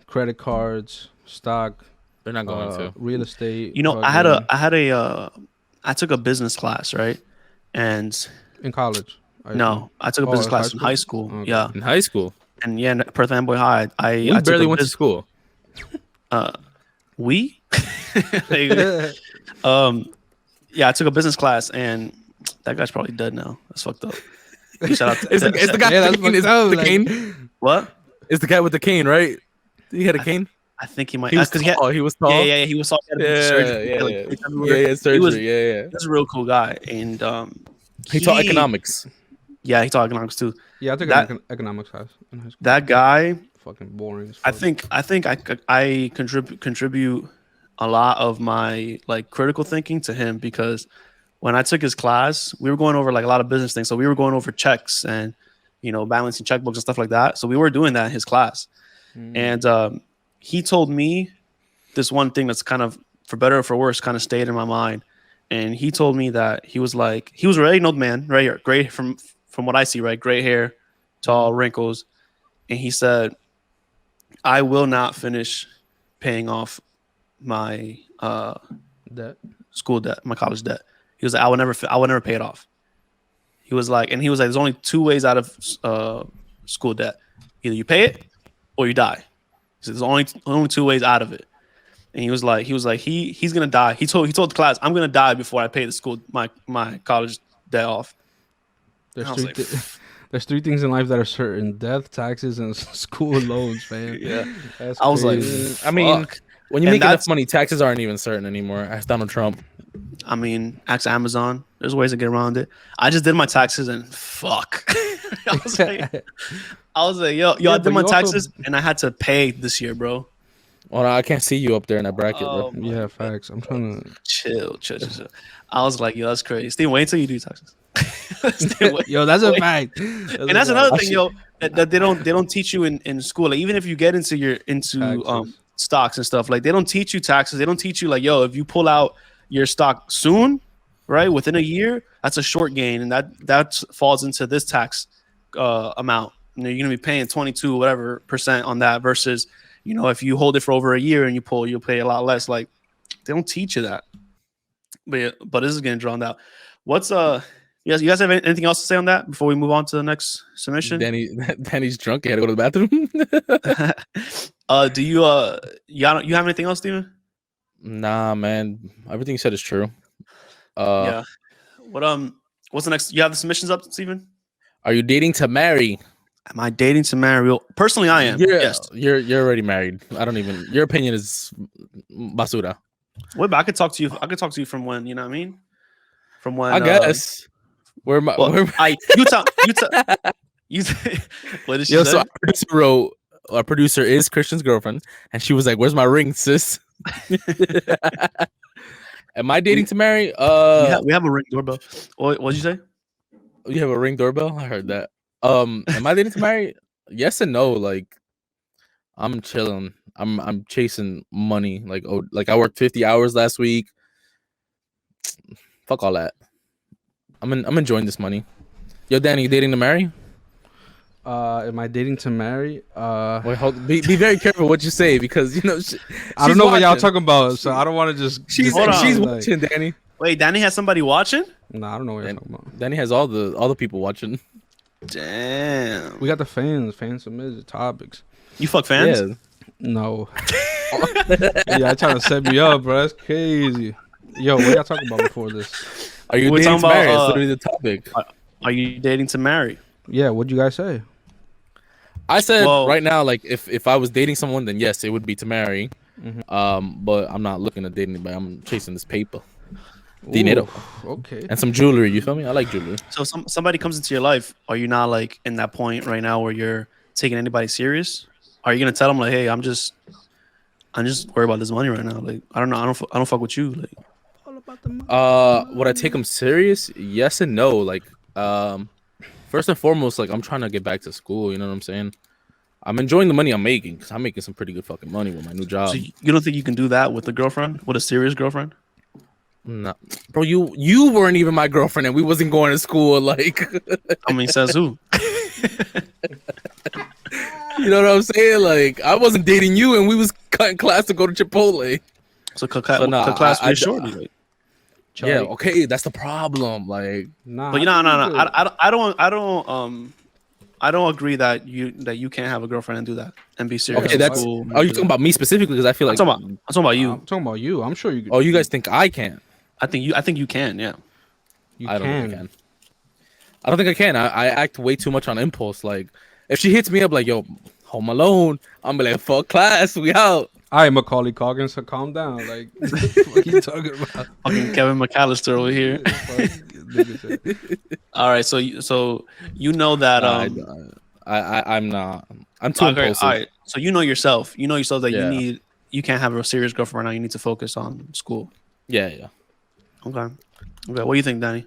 credit cards, stock. They're not going to real estate. I took a business class, right? And in college. I took a business class in high school. Okay. Yeah, in high school. And in Perth Amboy High, I barely went to school. We. Yeah, I took a business class, and that guy's probably dead now. That's fucked up. Shout out to it's the guy with the cane. What? It's the guy with the cane, right? He had a cane. I think he might. He was tall. He was tall. Yeah. He was tall. Surgery. He was a real cool guy, and he taught economics. Yeah, he taught economics too. Yeah, I took economics class in high school. That guy, fucking boring. I think I contribute a lot of my like critical thinking to him, because when I took his class, we were going over like a lot of business things. So we were going over checks and balancing checkbooks and stuff like that. So we were doing that in his class, and he told me this one thing that's kind of, for better or for worse, kind of stayed in my mind. And he told me that he was already an old man, right here, gray from what I see, right, gray hair, tall, wrinkles, and he said, "I will not finish paying off my school debt, my college debt." He was like, I will never pay it off. He was like, there's only two ways out of school debt. Either you pay it or you die. He said, there's only two ways out of it. And he was like, he's gonna die. He told the class, I'm gonna die before I pay my college debt off. There's three things in life that are certain: death, taxes, and school loans, man. Yeah. I was like, I mean, when you make enough money, taxes aren't even certain anymore. Ask Donald Trump. I mean, ask Amazon. There's ways to get around it. I just did my taxes and fuck. I was like, yo, I did my taxes and I had to pay this year, bro. Well, I can't see you up there in that bracket, bro. Yeah, facts. I'm trying to chill. I was like, yo, that's crazy. Steve, wait until you do taxes. Yo, that's a fact. And that's another thing, yo, that they don't teach you in school. Like, even if you get into stocks and stuff, like, they don't teach you taxes. They don't teach you, like, yo, if you pull out your stock soon, right, within a year, that's a short gain, and that falls into this tax amount. You're gonna be paying 22 whatever % on that, versus if you hold it for over a year and you pull, you'll pay a lot less. Like, they don't teach you that. But this is getting drawn out. What's you guys have anything else to say on that before we move on to the next submission? Danny's drunk. He had to go to the bathroom. Do you have anything else, Steven? Nah, man. Everything you said is true. Yeah. What's the next? You have the submissions up, Steven? Are you dating to marry? Am I dating to marry? Well, personally, I am. Yes. You're already married. Your opinion is basura. Wait, but I could talk to you from when, you know what I mean? From when I guess. What did she say? So our producer is Christian's girlfriend, and she was like, "Where's my ring, sis?" Am I dating to marry? We have a ring doorbell. What did you say? You have a ring doorbell? I heard that. Am I dating to marry? Yes and no. Like, I'm chilling. I'm chasing money. Like I worked 50 hours last week. Fuck all that. I'm enjoying this money. Yo, Danny, you dating to marry? Am I dating to marry? Wait, be very careful what you say, because I don't know what y'all talking about, so I don't want to just. She's watching, Danny. Wait, Danny has somebody watching? No, I don't know what you're talking about. Danny has all the people watching. Damn. We got the fans submitted topics. You fuck fans? Yeah. No. Yeah, I trying to set me up, bro. That's crazy. Yo, what y'all talking about before this? Are you dating to marry? It's literally the topic. Are you dating to marry? Yeah, what'd you guys say? I said right now, like, if I was dating someone, then yes, it would be to marry. Mm-hmm. But I'm not looking to date anybody. I'm chasing this paper. Dinero. Okay. And some jewelry. You feel me? I like jewelry. So somebody comes into your life. Are you not like in that point right now where you're taking anybody serious? Are you gonna tell them like, hey, I'm just worried about this money right now. Like, I don't know. I don't fuck with you. Like, Would I take them serious? Yes and no. Like, first and foremost, like I'm trying to get back to school. You know what I'm saying? I'm enjoying the money I'm making because I'm making some pretty good fucking money with my new job. so you don't think you can do that with a girlfriend, with a serious girlfriend? No, bro, you weren't even my girlfriend, and we wasn't going to school. Like, I mean, says who? you know what I'm saying? Like, I wasn't dating you, and we was cutting class to go to Chipotle. So class I was shorty. Like, yeah, okay, that's the problem. Like, Nah. but I don't agree that you can't have a girlfriend and do that and be serious. okay, that's. School. Are you talking about me specifically? Because I feel like I'm talking about you. I'm talking about you. I'm sure you can. Oh, you guys think I can? I think you can. Yeah. I don't think I can. I don't think I can. I act way too much on impulse. Like, if she hits me up like, yo, home alone, I'm like, fuck class, we out. I am Macaulay Culkin, so calm down. Like, what are you talking about? Fucking Kevin McAllister over here. All right, so you know that I'm not. I'm too okay, impulsive. all right. So you know yourself. You know yourself that Yeah. you can't have a serious girlfriend right now. You need to focus on school. Yeah. Okay. Okay. What do you think, Danny?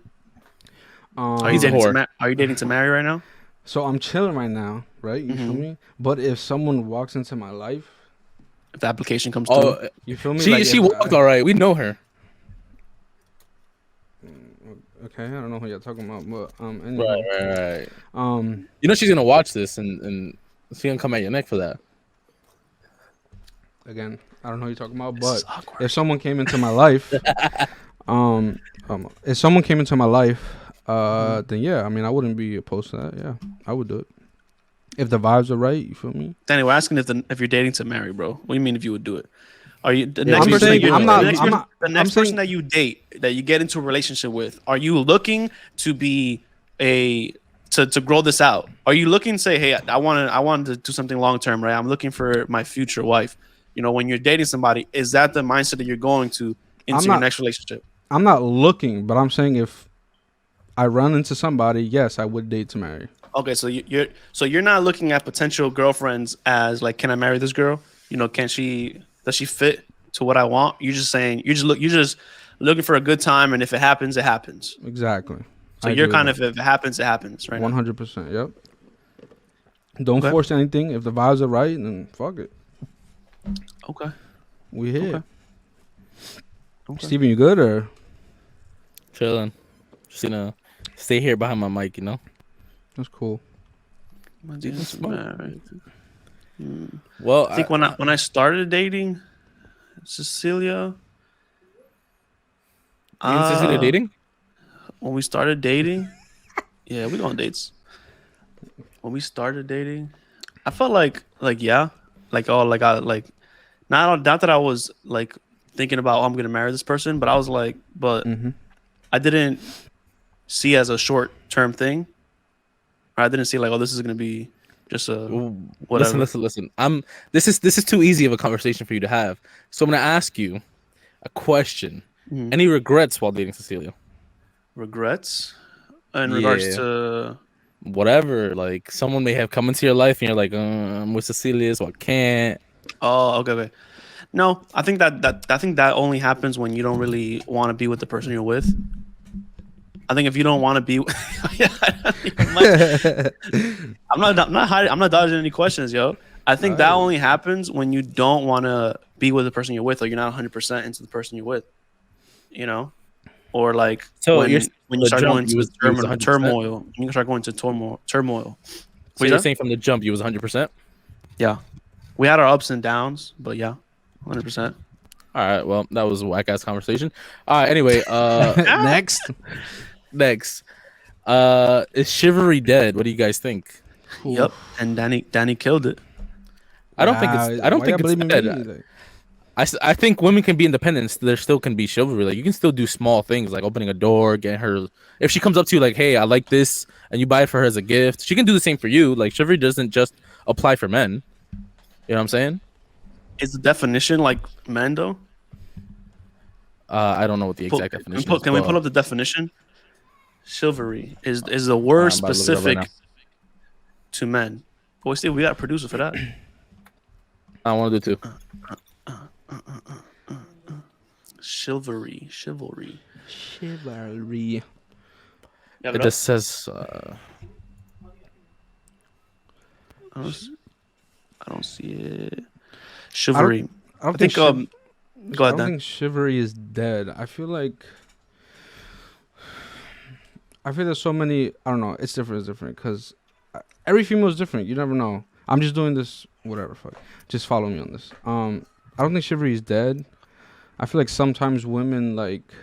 Are you He's a dating whore. are you dating to marry right now? So I'm chilling right now, right? You feel me? But if someone walks into my life, If the application comes Oh, through, you feel me? she Like, she if walked all right. We know her. Okay, I don't know who you're talking about, but anyway. Right. You know she's gonna watch this and she's gonna come at your neck for that. Again, I don't know who you're talking about, This but is awkward. if someone came into my life, if someone came into my life, then yeah, I mean, I wouldn't be opposed to that. Yeah, I would do it if the vibes are right. You feel me? Danny, we're asking if you're dating to marry, bro. What do you mean if you would do it? Are you the Yeah, next I'm person saying- that you I'm not- the next I'm person- the next I'm saying- person that you date, that you get into a relationship with? Are you looking to be to grow this out? Are you looking to say, hey, I want to do something long term, right? I'm looking for my future wife. You know, when you're dating somebody, is that the mindset that you're going to into your next relationship? I'm not looking, but I'm saying if I run into somebody, yes, I would date to marry. Okay, so you're not looking at potential girlfriends as like, can I marry this girl? You know, does she fit to what I want? You're just saying you're just looking for a good time, and if it happens, it happens. Exactly. So you're kind of, if it happens, it happens, right? 100%. Yep. Don't Okay. force anything. If the vibes are right, then fuck it. Okay. We here. Okay. Steven, you good or? Chilling. Just gonna stay here behind my mic, you know. That's cool. Well, I think when I started dating Cecilia, you and Cecilia dating? when we started dating, yeah, we go on dates. When we started dating, I felt like yeah, like not that I was like thinking about, oh, I'm gonna marry this person, but I was like, but I didn't see it as a short term thing. Or I didn't see like, oh, this is gonna be just a whatever. Listen. This is too easy of a conversation for you to have. So I'm gonna ask you a question. Any regrets while dating Cecilia? Regrets in regards to whatever, like someone may have come into your life and you're like, I'm with Cecilia, so I can't. Oh, okay. No, I think that only happens when you don't really want to be with the person you're with. I think if you don't want to be, I'm not hiding, I'm not dodging any questions, yo. I think that only happens when you don't want to be with the person you're with, or you're not 100% into the person you're with, you know, or like So when you start going you into turmoil, you start going to turmoil. So you're saying from the jump you was 100%? Yeah, we had our ups and downs, but yeah, 100%. All right, well, that was a whack ass conversation. All right, anyway, next, is chivalry dead? What do you guys think? Yep, and Danny killed it. I don't think it's dead. I think women can be independent. There still can be chivalry. Like, you can still do small things like opening a door, getting her. If she comes up to you like, "Hey, I like this," and you buy it for her as a gift, she can do the same for you. Like, chivalry doesn't just apply for men. You know what I'm saying? Is the definition like men though? I don't know what the exact definition is. Can we pull up the definition? Chivalry is a word I'm about to look it up right specific to men. Boy, Steve, we got a producer for that. I want to do too. Chivalry. It just says. I don't see it. Chivalry. I don't think. think Go ahead, I don't Dan. think chivalry is dead. I feel there's so many. I don't know. It's different because every female is different. You never know. I'm just doing this. Whatever. Fuck. Just follow me on this. I don't think chivalry is dead. I feel like sometimes women like.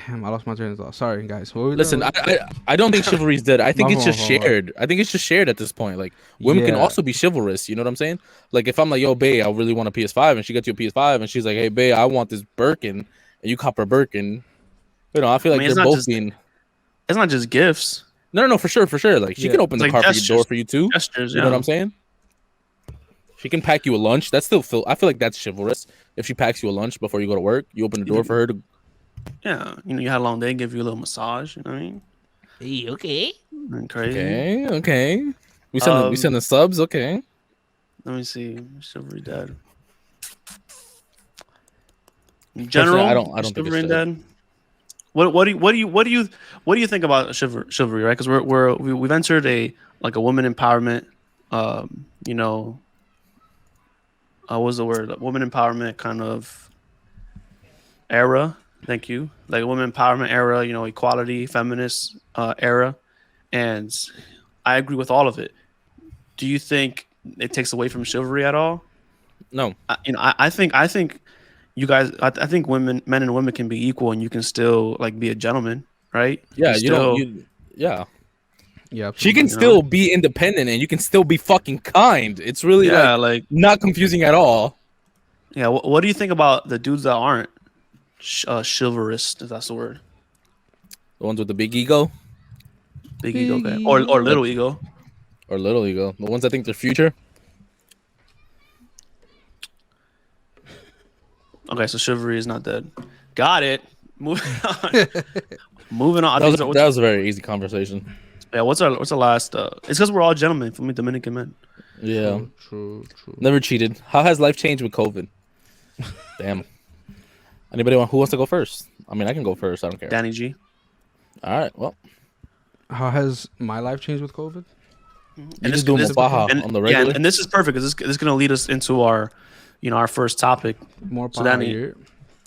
Damn, I lost my train of thought. Sorry, guys. Listen, I don't think chivalry is dead. I think it's just shared. I think it's just shared at this point. Like women can also be chivalrous. You know what I'm saying? Like if I'm like, yo, babe, I really want a PS5, and she gets you a PS5, and she's like, hey, babe, I want this Birkin, and you cop her Birkin. You know, I feel like they're both being. It's not just gifts. No, for sure. Like she can open the car door for you too. Gestures, you know what I'm saying? She can pack you a lunch. That's still I feel like that's chivalrous. If she packs you a lunch before you go to work, you open the door for her to. Yeah, you had a long day, give you a little massage. You know what I mean? Hey, okay. Crazy. Okay. We send the subs. Okay. Let me see. Chivalry dead. In general, I don't think chivalry it's dead. What do you think about chivalry? Right? Because we've entered a woman empowerment. What was the word? Woman empowerment kind of era. Thank you. Like a women empowerment era, equality, feminist era. And I agree with all of it. Do you think it takes away from chivalry at all? No. I think you guys, I think men and women can be equal, and you can still be a gentleman, right? Yeah, Yeah. She can still be independent, and you can still be fucking kind. It's really not confusing at all. Yeah. What do you think about the dudes that aren't chivalrous, if that's the word? The ones with the big ego, ego, okay. or little ego, or little ego. The ones that think they're future. Okay, so chivalry is not dead. Got it. Moving on. Moving on. That was a very easy conversation. Yeah. What's our last? It's because we're all gentlemen. For me, Dominican men. Yeah. True. Never cheated. How has life changed with COVID? Damn. Anybody who wants to go first? I mean, I can go first. I don't care. Danny G. All right. Well, how has my life changed with COVID? And just doing Baja on the regular. Yeah, and this is perfect because this is going to lead us into our, our first topic. More Baja here.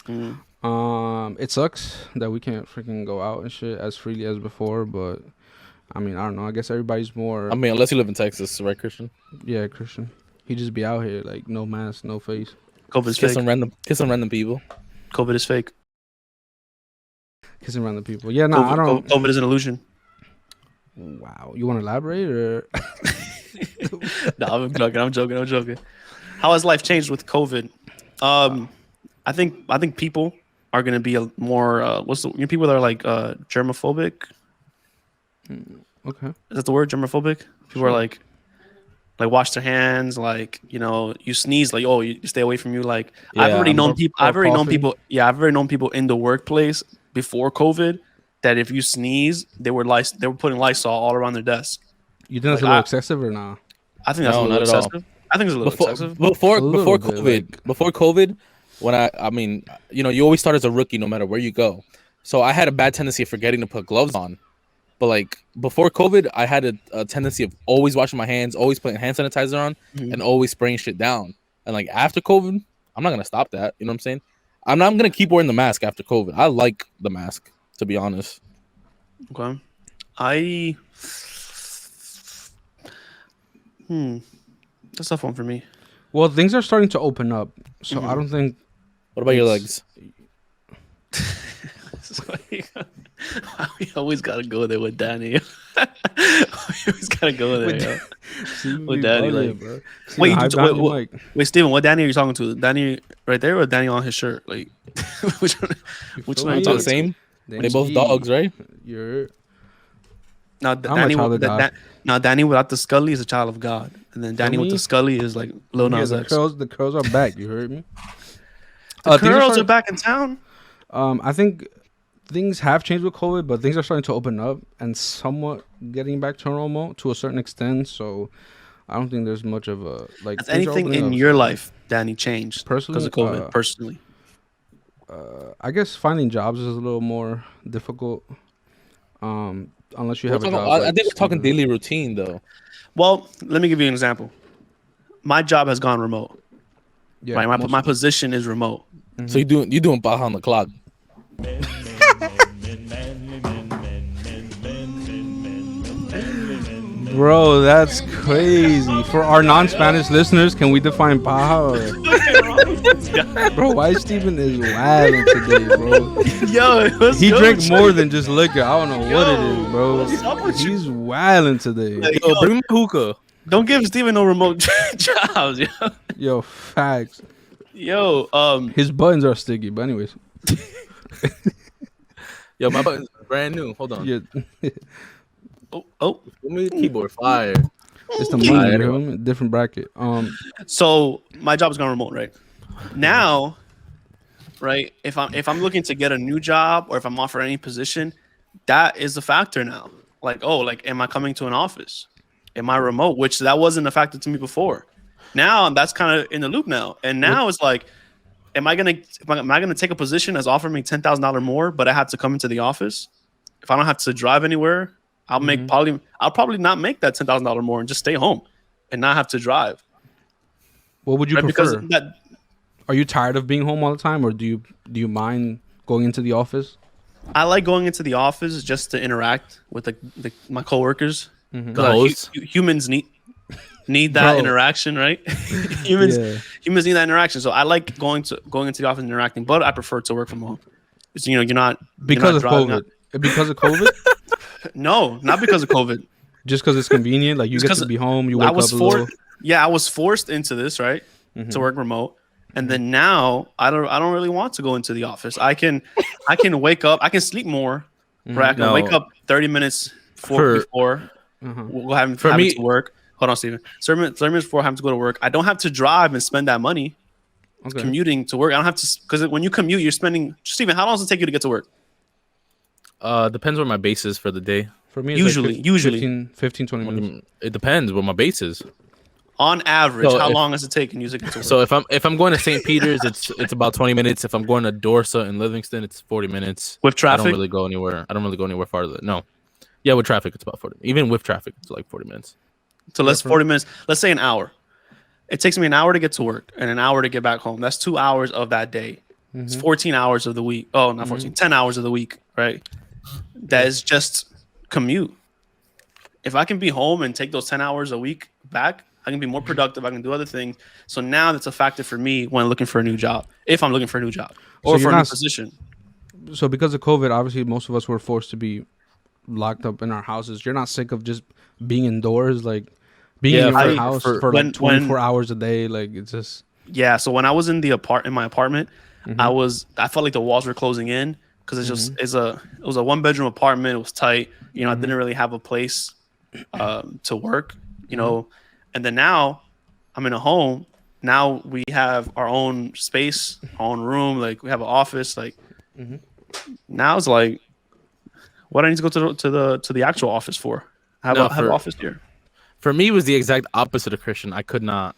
It sucks that we can't freaking go out and shit as freely as before, but I mean, I don't know. I guess everybody's more. I mean, unless you live in Texas, right, Christian? Yeah, Christian. He just be out here like no mask, no face. COVID is fake. Kissing random people. COVID is fake. Kissing random people. Yeah, no, I don't. COVID is an illusion. Wow, you want to elaborate or? No, I'm joking. How has life changed with COVID? I think people are gonna be more. People that are germophobic? Okay. Is that the word, germophobic? People are like wash their hands, you sneeze, you stay away from you. I've already known people in the workplace before COVID that if you sneeze, they were putting Lysol all around their desk. You think that's a little excessive or not? I think that's a little excessive. I think it's a little excessive. Before COVID, when you always start as a rookie no matter where you go. So I had a bad tendency of forgetting to put gloves on. But before COVID, I had a tendency of always washing my hands, always putting hand sanitizer on, and always spraying shit down. And after COVID, I'm not gonna stop that. You know what I'm saying? I'm gonna keep wearing the mask after COVID. I like the mask, to be honest. Okay. That's a tough one for me. Well, things are starting to open up, so I don't think. What about your legs? We always gotta go there with Danny. We always gotta go there with Danny. Wait, Steven, what Danny are you talking to? Danny right there or Danny on his shirt? Which one are you talking? The same. They both dogs, right? Now, Danny, now Danny without the Scully is a child of God, and then Danny with the Scully is like Lil Nas X. The curls are back. You heard me. The curls are back in town. I think things have changed with COVID, but things are starting to open up and somewhat getting back to normal to a certain extent. So I don't think there's much of a like. Has anything in your life, Danny, changed personally because of COVID? Personally, I guess finding jobs is a little more difficult. Unless you have a job. I think we're talking daily routine though. Well, let me give you an example. My job has gone remote. Yeah, right, my position is remote. Mm-hmm. So you doing Baja on the clock. Bro, that's crazy. For our non-Spanish listeners, can we define Baja? Bro, why Steven is wilding today, bro? Yo, he drank more than just liquor. I don't know what it is, bro. He's wilding today. Yo, bring me hookah. Don't give Steven no remote jobs, yo. Yo, facts. Yo, his buttons are sticky, but anyways. Yo, my buttons are brand new. Hold on. Yeah. Oh. Give me the keyboard fire. It's the money, anyway. Different bracket. So my job is going remote, right? Now, right? If I'm looking to get a new job or if I'm offered any position, that is a factor now. Like, am I coming to an office? Am I remote? Which that wasn't a factor to me before. Now that's kind of in the loop now. And now it's like, am I gonna take a position that's offering me $10,000 more, but I have to come into the office? If I don't have to drive anywhere, I'll probably not make that $10,000 more and just stay home and not have to drive. What would you prefer? Because are you tired of being home all the time, or do you mind going into the office? I like going into the office just to interact with my coworkers. Mm-hmm. Humans need that interaction, right? humans need that interaction. So I like going into the office and interacting, but I prefer to work from home. It's, you're not because of COVID. Because of COVID? No, not because of COVID. Just because it's convenient, like you get to be home, you wake up a little. Yeah, I was forced into this, right? Mm-hmm. To work remote. And then now I don't really want to go into the office. I can wake up, I can sleep more, right? I can wake up 30 minutes before having to work. Hold on, Steven. 30 minutes before having to go to work. I don't have to drive and spend that money commuting to work. I don't have to, because when you commute, you're spending. Steven, how long does it take you to get to work? Depends where my base is for the day. For me, it's usually 15, 20 minutes. It depends where my base is. On average, how long does it take you to get to work? So if I'm going to St. Peter's, it's about 20 minutes. If I'm going to Dorsa and Livingston, it's 40 minutes. With traffic? I don't really go anywhere farther. No. Yeah, with traffic, it's about 40. Even with traffic, it's like 40 minutes. So let's 40 minutes. Let's say an hour. It takes me an hour to get to work and an hour to get back home. That's 2 hours of that day. Mm-hmm. It's 14 hours of the week. Oh, not 14. 10 hours of the week, right? That is just commute. If I can be home and take those 10 hours a week back, I can be more productive. I can do other things. So now that's a factor for me when looking for a new job. If I'm looking for a new job or for a new position. So because of COVID, obviously most of us were forced to be locked up in our houses. You're not sick of just being indoors, like being in your house for like 24 hours a day. Like it's just. Yeah. So when I was in my apartment, mm-hmm. I felt like the walls were closing in because it's just it was a 1-bedroom apartment. It was tight. You know, I didn't really have a place to work. You know. And then now I'm in a home. Now we have our own space, our own room. Like we have an office. Like now it's like, what I need to go to the actual office for? I have an office here. For me, it was the exact opposite of Christian. I could not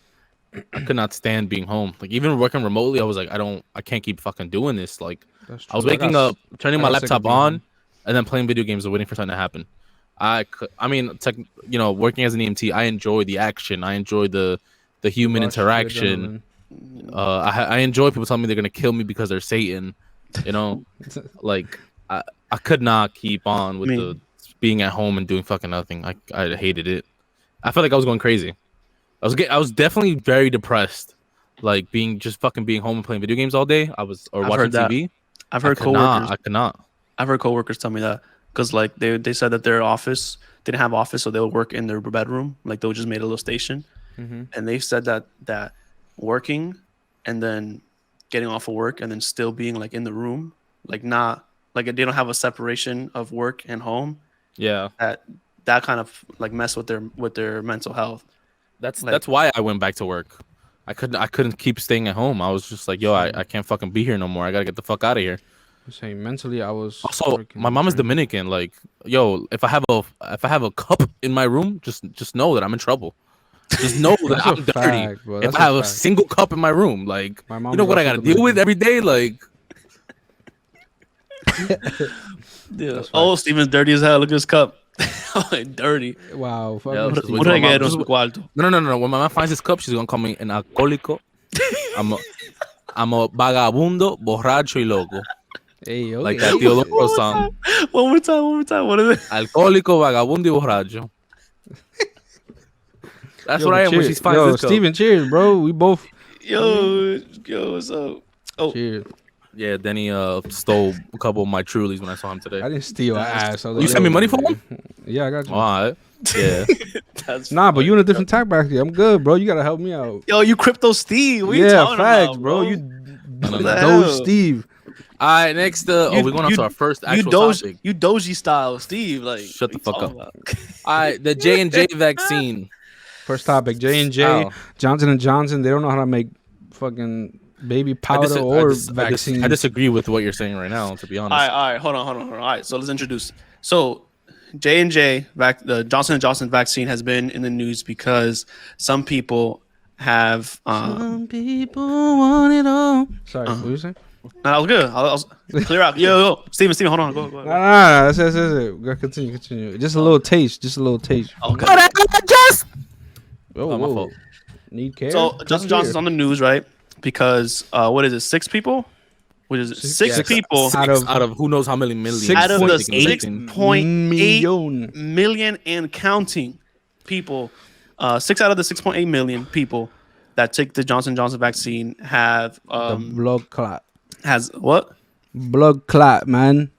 stand being home. Like even working remotely, I was like, I can't keep fucking doing this. Like I was waking up, turning my laptop on, and then playing video games and waiting for something to happen. Working as an EMT, I enjoy the action. I enjoy the human interaction. I enjoy people telling me they're gonna kill me because they're Satan. You know, like I could not keep on with the being at home and doing fucking nothing. I hated it. I felt like I was going crazy. I was definitely very depressed, like being home and playing video games all day. Watching TV. I've heard coworkers. I could not. I've heard coworkers tell me that. Because like they said that their office didn't have office, so they would work in their bedroom. Like they would just made a little station, and they said that working and then getting off of work and then still being like in the room, like not like they don't have a separation of work and home. Yeah, that kind of like mess with their mental health. That's why I went back to work. I couldn't keep staying at home. I was just like, yo, I can't fucking be here no more. I gotta get the fuck out of here. I'm saying mentally, I was also my mom is Dominican. Like, yo, if I have a cup in my room, just know that I'm in trouble. Just know that I'm dirty. Bro. If I have a single cup in my room, like, you know what I gotta deal with every day, like. Oh, Steven's dirty as hell. Look at his cup. Dirty. Wow. What did I get on su cuarto? No. When my mom finds this cup, she's gonna call me an alcohólico. I'm a vagabundo, borracho y loco. Hey, okay. Like that Teodoro song. One more time. What is it? Alcohólico, vagabundo y borracho. That's what I am when she finds this cup. Steven, cheers, bro. We both. Yo, what's up? Oh, cheers. Yeah, Denny stole a couple of my Trulies when I saw him today. I didn't steal ass. You sent me money for them? Yeah, I got you. All right. Yeah. Nah, but you in a different tax bracket. I'm good, bro. You gotta help me out. Yo, you crypto Steve. What you talking facts, about, bro. You the Doge Steve. All right, next. We're going on to our first actual topic. You Doji style, Steve. Like, shut the fuck up. All right, the J&J vaccine. First topic: J&J, Johnson & Johnson. They don't know how to make fucking baby powder or vaccine. I disagree with what you're saying right now, to be honest. All right, hold on. All right, so let's introduce. So J&J, the Johnson & Johnson vaccine has been in the news because some people have. Some people want it all. Sorry, what were you saying? No, that was good. I'll clear out. Yo, Steven, hold on. Go. Nah, that's it. Go continue. Just a little taste. Okay. Oh, my fault. Need care. So Johnson & Johnson's on the news, right? Because what is it? 6 people? What is it? Six people out of who knows how many millions. Out of the 6.8 million and counting people, 6 out of the 6.8 million people that take the Johnson & Johnson vaccine have the blood clot. Has what? Blood clot, man.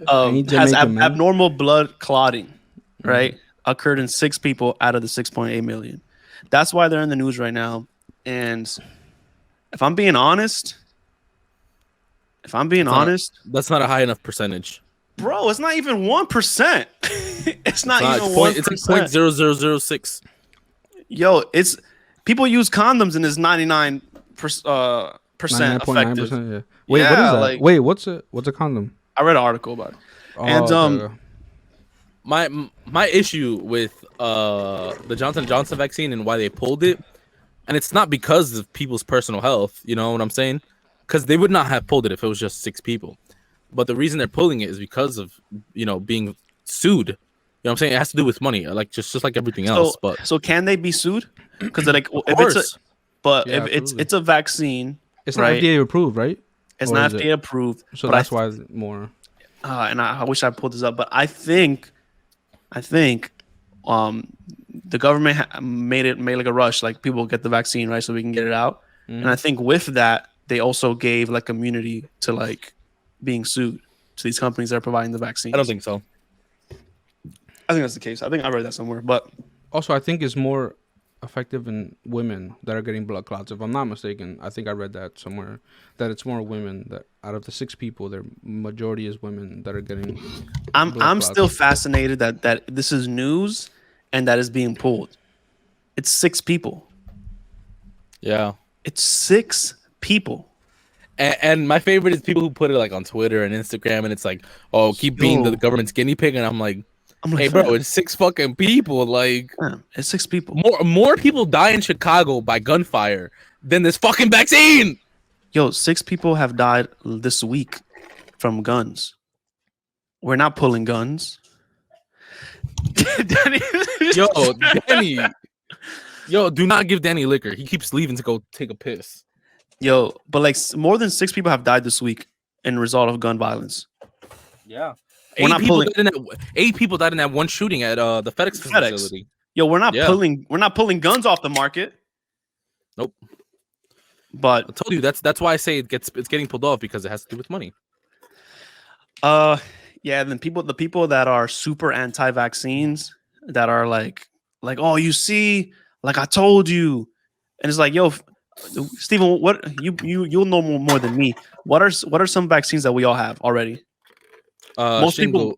Has abnormal blood clotting, right? Occurred in 6 people out of the 6.8 million. That's why they're in the news right now. And if I'm being honest, that's not a high enough percentage, bro. It's not even 1%. It's not even 1%. It's like 0.0006. Yo, it's people use condoms and it's 99% effective. 99.9%, yeah. Wait, what is that? Like, wait, what's a condom? I read an article about it. Okay. My issue with the Johnson & Johnson vaccine and why they pulled it, and it's not because of people's personal health, you know what I'm saying? Because they would not have pulled it if it was just 6 people. But the reason they're pulling it is because of, being sued. You know what I'm saying? It has to do with money, like just like everything else. So can they be sued? Because if it's a vaccine, it's not right? FDA approved, right? It's not FDA approved. So that's why more. And I wish I pulled this up, but I think the government made like a rush, like people get the vaccine, right, so we can get it out. And I think with that, they also gave like immunity to like being sued to these companies that are providing the vaccine. I don't think so. I think that's the case. I think I read that somewhere, but also I think it's more effective in women that are getting blood clots. If I'm not mistaken, I think I read that somewhere that it's more women that out of the 6 people, their majority is women that are getting. I'm still fascinated that this is news and that is being pulled. It's 6 people. Yeah, it's 6 people. And my favorite is people who put it like on Twitter and Instagram, and it's like, oh, keep being the government's guinea pig, and I'm like, hey, bro, it's 6 fucking people. Like, it's 6 people. More people die in Chicago by gunfire than this fucking vaccine. Yo, 6 people have died this week from guns. We're not pulling guns. Danny. Yo, do not give Danny liquor. He keeps leaving to go take a piss. Yo, but like more than 6 people have died this week in result of gun violence. Yeah. 8 people died in that one shooting at the FedEx facility. Yo, we're not pulling guns off the market. Nope. But I told you that's why I say it's getting pulled off, because it has to do with money. Yeah, and then the people that are super anti-vaccines, that are like, oh, you see, like I told you, and it's like, yo, Steven, what you'll know more than me. What are some vaccines that we all have already? Most Shingle,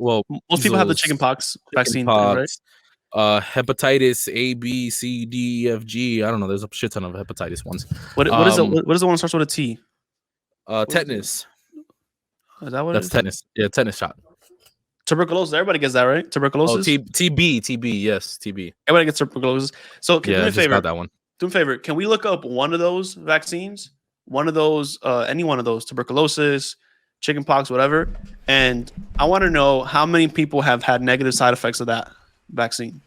most people have the measles, chickenpox vaccine thing, right? hepatitis A, B, C, D, E, F, G. I don't know. There's a shit ton of hepatitis ones. What is the what is the one that starts with a T? Tetanus. Is that what it That's is? tetanus. Yeah, tetanus shot. Tuberculosis. Everybody gets that, right? Oh, Tuberculosis. TB. Yes, TB. Everybody gets tuberculosis. So do me I a just favor. got that one. Do me a favor. Can we look up one of those vaccines? One of those, any one of those, tuberculosis, chickenpox, whatever. And I want to know how many people have had negative side effects of that vaccine.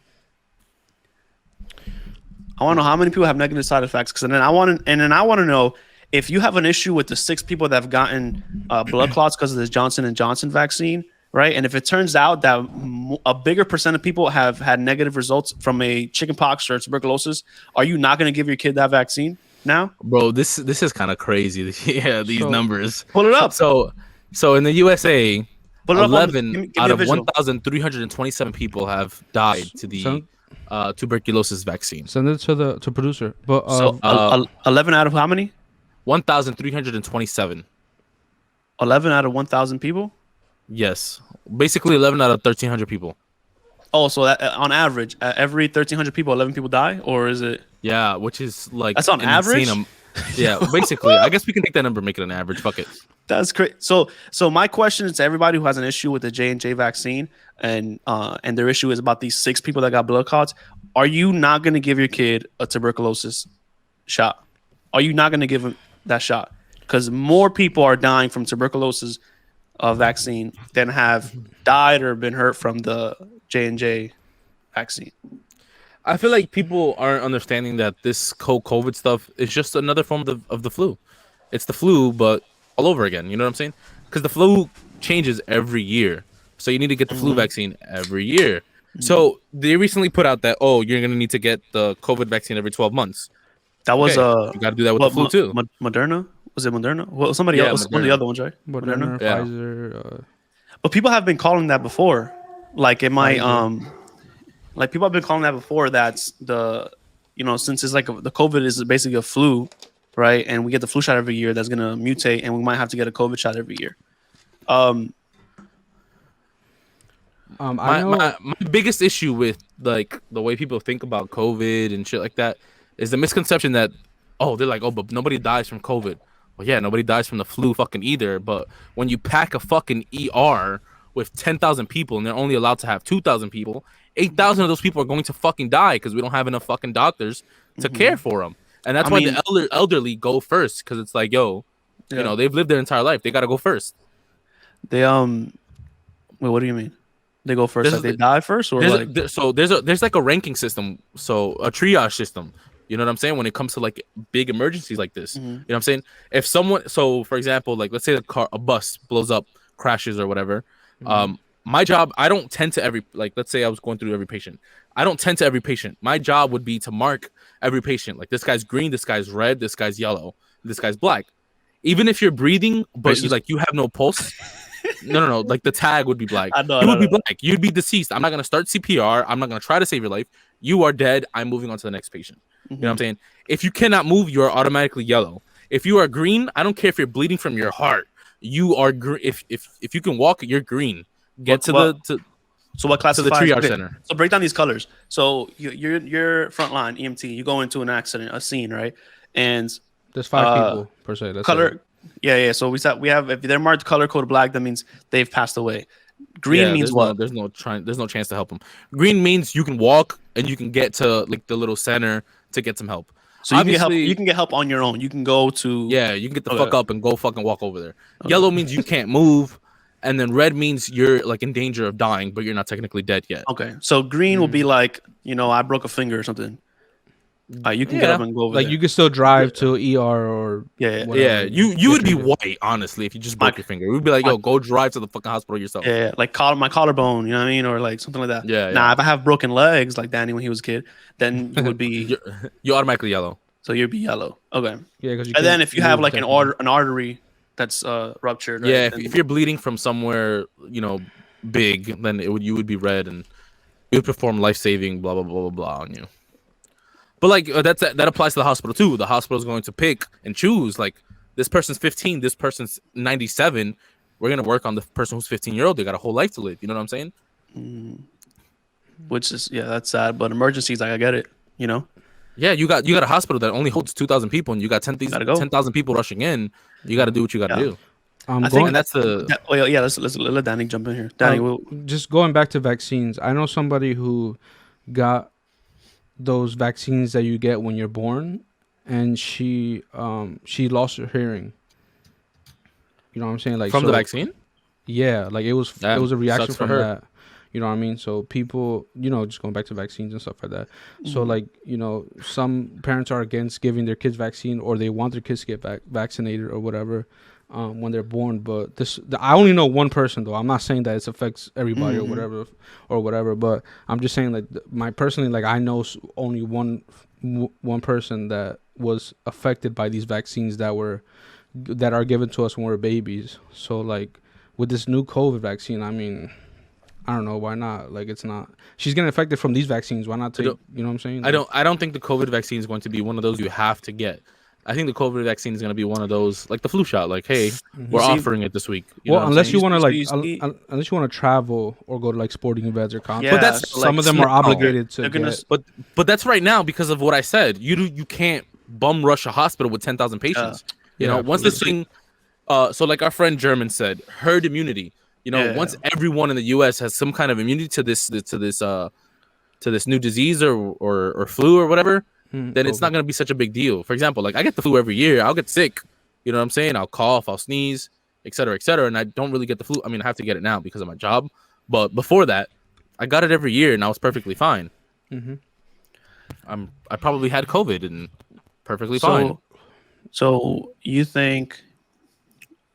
I want to know how many people have negative side effects, because then I want to know if you have an issue with the 6 people that have gotten blood clots because of this Johnson & Johnson vaccine, right? And if it turns out that a bigger percent of people have had negative results from a chickenpox or tuberculosis, are you not going to give your kid that vaccine now? Bro, this is kind of crazy. Yeah, these numbers. Pull it up. So in the USA, Pull it up 11 out of 1,327 people have died to the tuberculosis vaccine. Send it to producer. But 11 out of how many? 1,327. 11 out of 1,000 people? Yes, basically 11 out of 1,300 people. Oh, so that, on average, every 1,300 people, 11 people die, or is it? Yeah, which is like that's on average. Yeah, basically, I guess we can take that number, and make it an average. Fuck it. That's great. So my question is to everybody who has an issue with the J&J vaccine, and their issue is about these 6 people that got blood clots. Are you not going to give your kid a tuberculosis shot? Are you not going to give him that shot? Because more people are dying from tuberculosis vaccine than have died or been hurt from the J&J vaccine. I feel like people aren't understanding that this COVID stuff is just another form of the flu. It's the flu, but all over again. You know what I'm saying? Because the flu changes every year. So you need to get the flu vaccine every year. So they recently put out that, you're going to need to get the COVID vaccine every 12 months. That was you got to do that with the flu too. Moderna? Was it Moderna? Well, somebody else. Moderna. One of the other ones, right? Moderna. Pfizer. But people have been calling that before. Like it might, like people have been calling that before. That's the, since it's like the COVID is basically a flu, right? And we get the flu shot every year. That's gonna mutate, and we might have to get a COVID shot every year. My biggest issue with like the way people think about COVID and shit like that is the misconception that they're like, but nobody dies from COVID. Well, yeah, nobody dies from the flu fucking either. But when you pack a fucking ER with 10,000 people and they're only allowed to have 2,000 people, 8,000 of those people are going to fucking die because we don't have enough fucking doctors to care for them. And that's why the elderly go first, because it's like, they've lived their entire life. They got to go first. They wait, what do you mean? They go first? Like they die first, or there's like a ranking system, so a triage system. You know what I'm saying? When it comes to like big emergencies like this, you know what I'm saying? If someone, for example, like let's say a bus blows up, crashes or whatever. My job, I don't tend to let's say I was going through every patient. I don't tend to every patient. My job would be to mark every patient. Like this guy's green, this guy's red, this guy's yellow, this guy's black. Even if you're breathing, but you have no pulse. No. Like the tag would be black. You would be black. You'd be deceased. I'm not gonna start CPR. I'm not gonna try to save your life. You are dead. I'm moving on to the next patient. You know what I'm saying? If you cannot move, you are automatically yellow. If you are green, I don't care if you're bleeding from your heart. You are green. If you can walk, you're green. Get so what classifies the triage center. So break down these colors. So you're frontline EMT. You go into an accident, a scene, right? And there's 5 people per se. That's color. It. Yeah. So we have if they're marked color code black, that means they've passed away. Green means what? There's no chance to help them. Green means you can walk and you can get to like the little center to get some help. So you can get help on your own. You can go to you can get the fuck up and go fucking walk over there. Yellow means you can't move, and then red means you're like in danger of dying, but you're not technically dead yet. Okay, so green will be like I broke a finger or something. You can get up and go over like there. you can still drive to ER or You would be white, honestly, if you just broke your finger. We'd be like, go drive to the fucking hospital yourself. Yeah, like my collarbone, you know what I mean, or like something like that. Yeah. Nah, if I have broken legs like Danny when he was a kid, then you would be you're automatically yellow. So you'd be yellow. Okay. Yeah, and then if you have like an artery that's ruptured. Right? Yeah, if you're bleeding from somewhere big, then you would be red, and you would perform life-saving blah blah blah blah blah on you. But like that applies to the hospital too. The hospital is going to pick and choose. Like this person's 15, this person's 97. We're gonna work on the person who's 15-year-old. They got a whole life to live. You know what I'm saying? Which is that's sad. But emergencies, like I get it. You know. Yeah, you got a hospital that only holds 2,000 people, and you got 10,000 people rushing in. You got to do what you got to do. I think that's the. Let's let Danny jump in here. Danny, just going back to vaccines. I know somebody who got those vaccines that you get when you're born, and she lost her hearing. You know what I'm saying? Like from the vaccine? Yeah, like it was a reaction from her. that. You know what I mean? So people, just going back to vaccines and stuff like that. So like, some parents are against giving their kids vaccine, or they want their kids to get vaccinated or whatever when they're born. But I only know one person though. I'm not saying that it affects everybody or whatever. But I'm just saying like I know only one person that was affected by these vaccines that are given to us when we're babies. So like with this new COVID vaccine, I mean, I don't know, why not? Like, it's not. She's getting affected from these vaccines. Why not take? You know what I'm saying? Like, I don't think the COVID vaccine is going to be one of those you have to get. I think the COVID vaccine is going to be one of those, like the flu shot. Like, hey, we're offering it this week. Unless you want to unless you want to travel or go to like sporting events or concerts. But that's some of them are obligated to get. But that's right now because of what I said. You can't bum rush a hospital with 10,000 patients. Once this thing, so like our friend German said, herd immunity. Once everyone in the U.S. has some kind of immunity to this new disease or flu or whatever, then it's not going to be such a big deal. For example, like I get the flu every year. I'll get sick. You know what I'm saying? I'll cough, I'll sneeze, et cetera, and I don't really get the flu. I mean, I have to get it now because of my job. But before that, I got it every year and I was perfectly fine. I probably had COVID and perfectly fine. So you think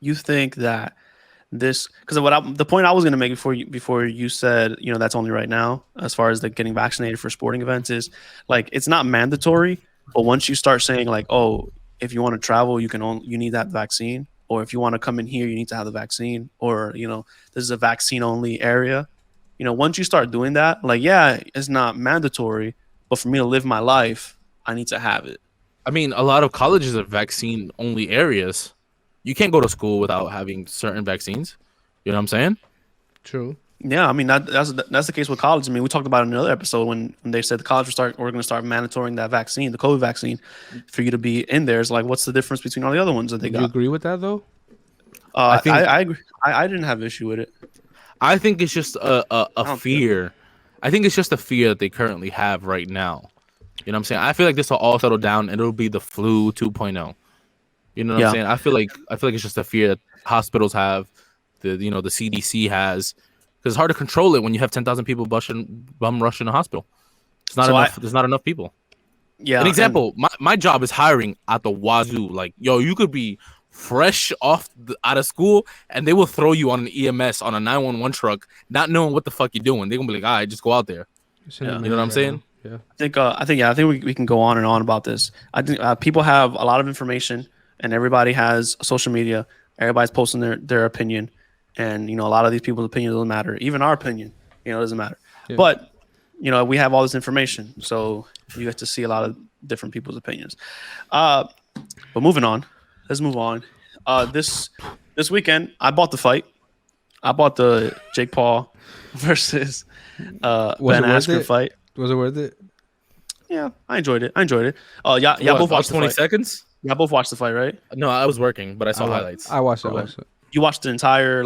that this, because the point I was going to make before you said that's only right now as far as like getting vaccinated for sporting events is like it's not mandatory, but once you start saying like, oh, if you want to travel you need that vaccine, or if you want to come in here you need to have the vaccine, or this is a vaccine only area, once you start doing that, like it's not mandatory, but for me to live my life I need to have it. I mean, a lot of colleges are vaccine only areas. You can't go to school without having certain vaccines. You know what I'm saying? True. Yeah, I mean that's the case with college. I mean, we talked about it in another episode when they said the college we're going to start mandatoring that vaccine, the COVID vaccine, for you to be in there. It's like, what's the difference between all the other ones that they got? Do you agree with that though? I agree. I didn't have issue with it. I think it's just a fear. I think it's just a fear that they currently have right now. You know what I'm saying? I feel like this will all settle down and it'll be the flu 2.0. You know what I'm saying? I feel like it's just a fear that hospitals have, the CDC has, because it's hard to control it when you have 10,000 people bum rushing a hospital. It's not enough. There's not enough people. Yeah. An example: my job is hiring at the wazoo. Like, you could be fresh out of school and they will throw you on an EMS on a 911 truck, not knowing what the fuck you're doing. They're gonna be like, all right, just go out there. You know what I'm saying? Yeah. I think we can go on and on about this. I think people have a lot of information. And everybody has social media. Everybody's posting their opinion. And, a lot of these people's opinion doesn't matter. Even our opinion, doesn't matter. Yeah. But, we have all this information. So you get to see a lot of different people's opinions. But moving on. Let's move on. This weekend, I bought the fight. I bought the Jake Paul versus Ben Askren fight. Was it worth it? Yeah, I enjoyed it. Yeah, both watched 20 seconds? Y'all both watched the fight, right? No, I was working, but I saw highlights. I watched it. You watched the entire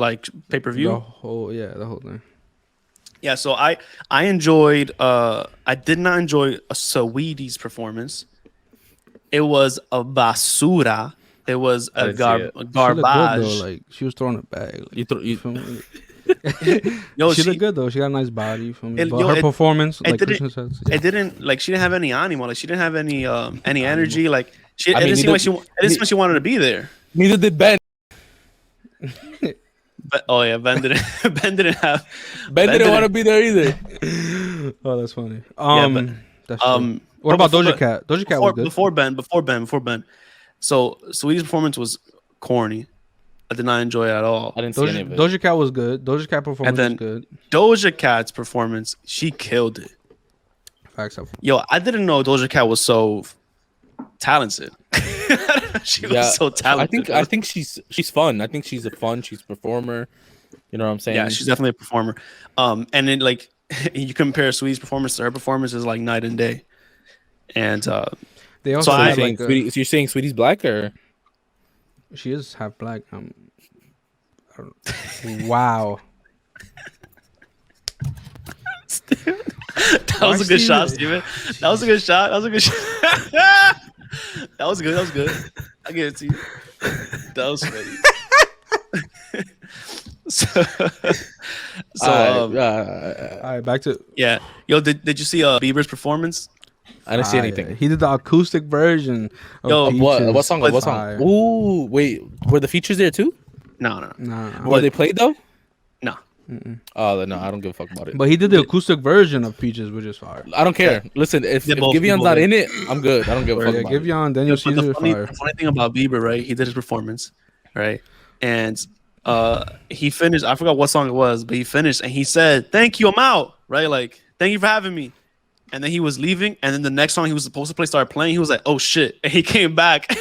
pay-per-view? The whole thing. Yeah, so I enjoyed. I did not enjoy Saweetie's performance. It was a basura. It was a garbage. She looked good, though. Like, she was throwing it back. She looked good though. She got a nice body. Her performance, like Christian said, it didn't she didn't have any animal. Like she didn't have any energy. Like it didn't seem like she wanted to be there. Neither did Ben. But Ben didn't. Ben didn't want to be there either. Oh, that's funny. That's what about Doja Cat? Doja Cat was good before Ben. So Sweetie's performance was corny. I did not enjoy it at all. I didn't see any of it. Doja Cat was good. Doja Cat performance was good. Doja Cat's performance, she killed it. Facts. Yo, I didn't know Doja Cat was so talented. She was so talented. I think she's fun. I think she's she's a performer. You know what I'm saying? Yeah, she's definitely a performer. And then like you compare Sweetie's performance to her performance is like night and day. And they also so have you're saying Sweetie's black or she is half black. Wow. That was a good shot, Steven. That was a good shot. That was a good shot. That was good. That was good. I give it to you. That was funny. All right, back to Yo, did you see Bieber's performance? I didn't see anything. Yeah. He did the acoustic version. Yo, what song? What song? Ooh, wait, were the features there too? No. Were they played though? No. Oh no, I don't give a fuck about it. But he did the acoustic version of Peaches, which is fire. I don't care. Listen, if Givion's not in it, I'm good. I don't give a fuck about it. Giveon, Daniel Caesar, fire. The funny thing about Bieber, right? He did his performance, right? And he finished. I forgot what song it was, but he finished and he said, "Thank you, I'm out." Right? Like, thank you for having me. And then he was leaving, and then the next song he was supposed to play started playing. He was like, "Oh shit!" And he came back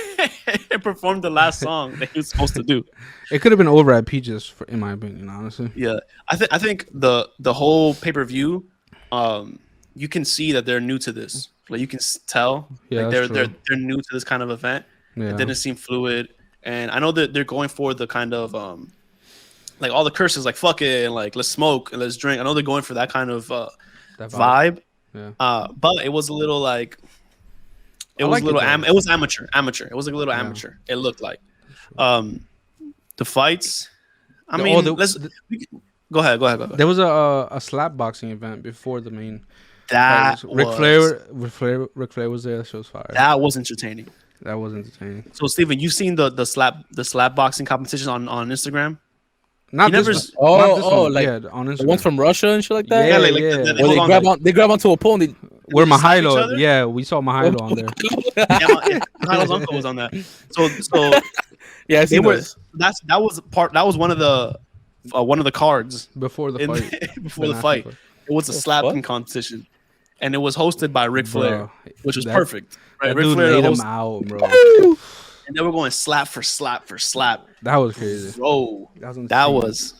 and performed the last song that he was supposed to do. It could have been over at Peaches, in my opinion, honestly. Yeah, I think the whole pay-per-view, you can see that they're new to this. Like you can tell, yeah, like they're new to this kind of event. Yeah. It didn't seem fluid, and I know that they're going for the kind of like all the curses, like "fuck it" and like "let's smoke" and "let's drink." I know they're going for that kind of vibe. Yeah. But it was a little like it was amateur. It was like a little amateur. It looked like the fights. I mean, go ahead. There was a slap boxing event before the main. Ric Flair was there. That show was fire. That was entertaining. So Steven, you've seen the slap boxing competition on Instagram? Not this one. Like on Instagram. The ones from Russia and shit like that. Yeah, Where they grab onto a pole. And where Mihailo? Yeah, we saw Mihailo on there. Mihailo's uncle was on that. So yeah, they were. That was one of the cards before the fight. Before the fight, it was a slapping competition, and it was hosted by Ric Flair, which was perfect. Right, Ric Flair laid him out, bro. And they were going slap for slap for slap. That was crazy. Bro, that was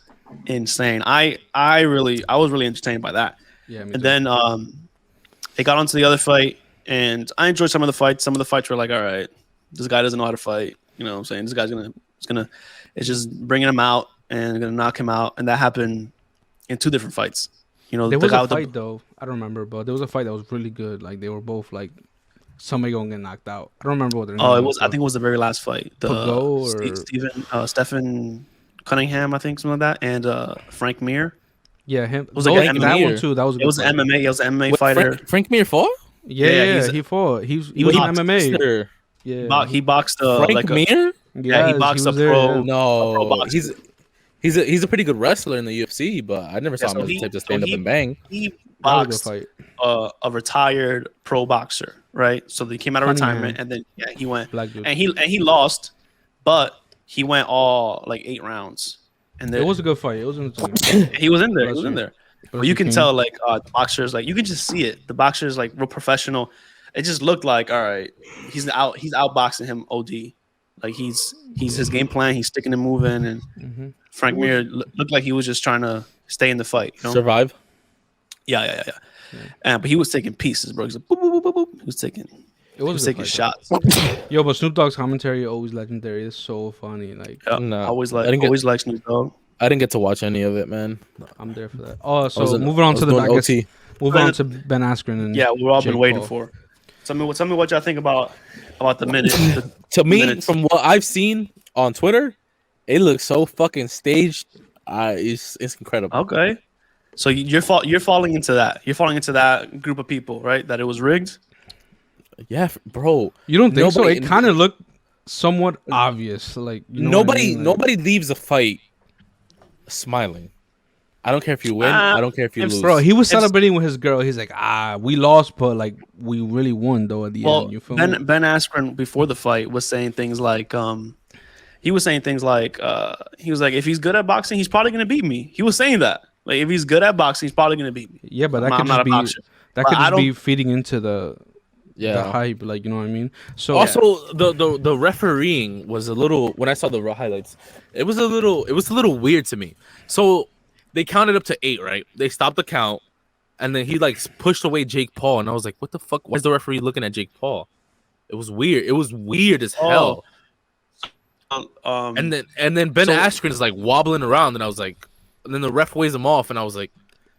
insane. I was really entertained by that. Yeah. And then they got onto the other fight, and I enjoyed some of the fights. Some of the fights were like, all right, this guy doesn't know how to fight. You know what I'm saying? This guy's it's just bringing him out and gonna knock him out. And that happened in 2 different fights. You know, there was a fight though. I don't remember, but there was a fight that was really good. Like they were both like somebody gonna get knocked out. I don't remember what their name was. I think it was the very last fight. Stephen Cunningham, I think, something like that, and Frank Mir. Yeah, him. It was like that one too. That was. It was an MMA. It was an MMA fighter. Frank Mir fought? Yeah, he fought. He was in MMA. Yeah, he boxed Frank Mir. Yeah, he boxed a pro. No, a pro boxer. He's a pretty good wrestler in the UFC, but I never saw him type to stand up and bang. He boxed a retired pro boxer, right? So he came out of retirement, and then he went and he lost, but he went all like 8 rounds. And it was a good fight. It was he was in there. But you can tell like boxers, like you can just see it. The boxer's like real professional. It just looked like, all right, he's outboxing him OD. Like he's his game plan. He's sticking and moving, and Frank Mir looked like he was just trying to stay in the fight, you know? Survive. Yeah. But he was taking pieces, bro. He's like, boop, boop, boop, boop. He was taking shots. Yo, but Snoop Dogg's commentary always legendary. It's so funny. Like, always like Snoop Dogg. I didn't get to watch any of it, man. I'm there for that. Oh, so moving on to the back. Moving on to Ben Askren and we've all been waiting for. Tell me what y'all think about the minute. To me, from what I've seen on Twitter, it looks so fucking staged. It's incredible. Okay, so you're falling into that. You're falling into that group of people, right? That it was rigged. Yeah, bro. You don't think so? It kind of looked somewhat obvious. Like nobody leaves a fight smiling. I don't care if you win. I don't care if you lose. Bro, he was celebrating with his girl. He's like, we lost, but like we really won though at the end. You feel me? Ben Askren before the fight was saying things like, he was like, if he's good at boxing, he's probably gonna beat me. He was saying that. Like if he's good at boxing, he's probably gonna beat me. Yeah, but that could just be feeding into the the hype, like, you know what I mean? So also the refereeing was a little, when I saw the highlights, it was a little weird to me. So they counted up to 8, right? They stopped the count, and then he like pushed away Jake Paul, and I was like, what the fuck? Why is the referee looking at Jake Paul? It was weird. It was weird as hell. And then Ben Askren is like wobbling around, and I was like, and then the ref weighs him off, and I was like,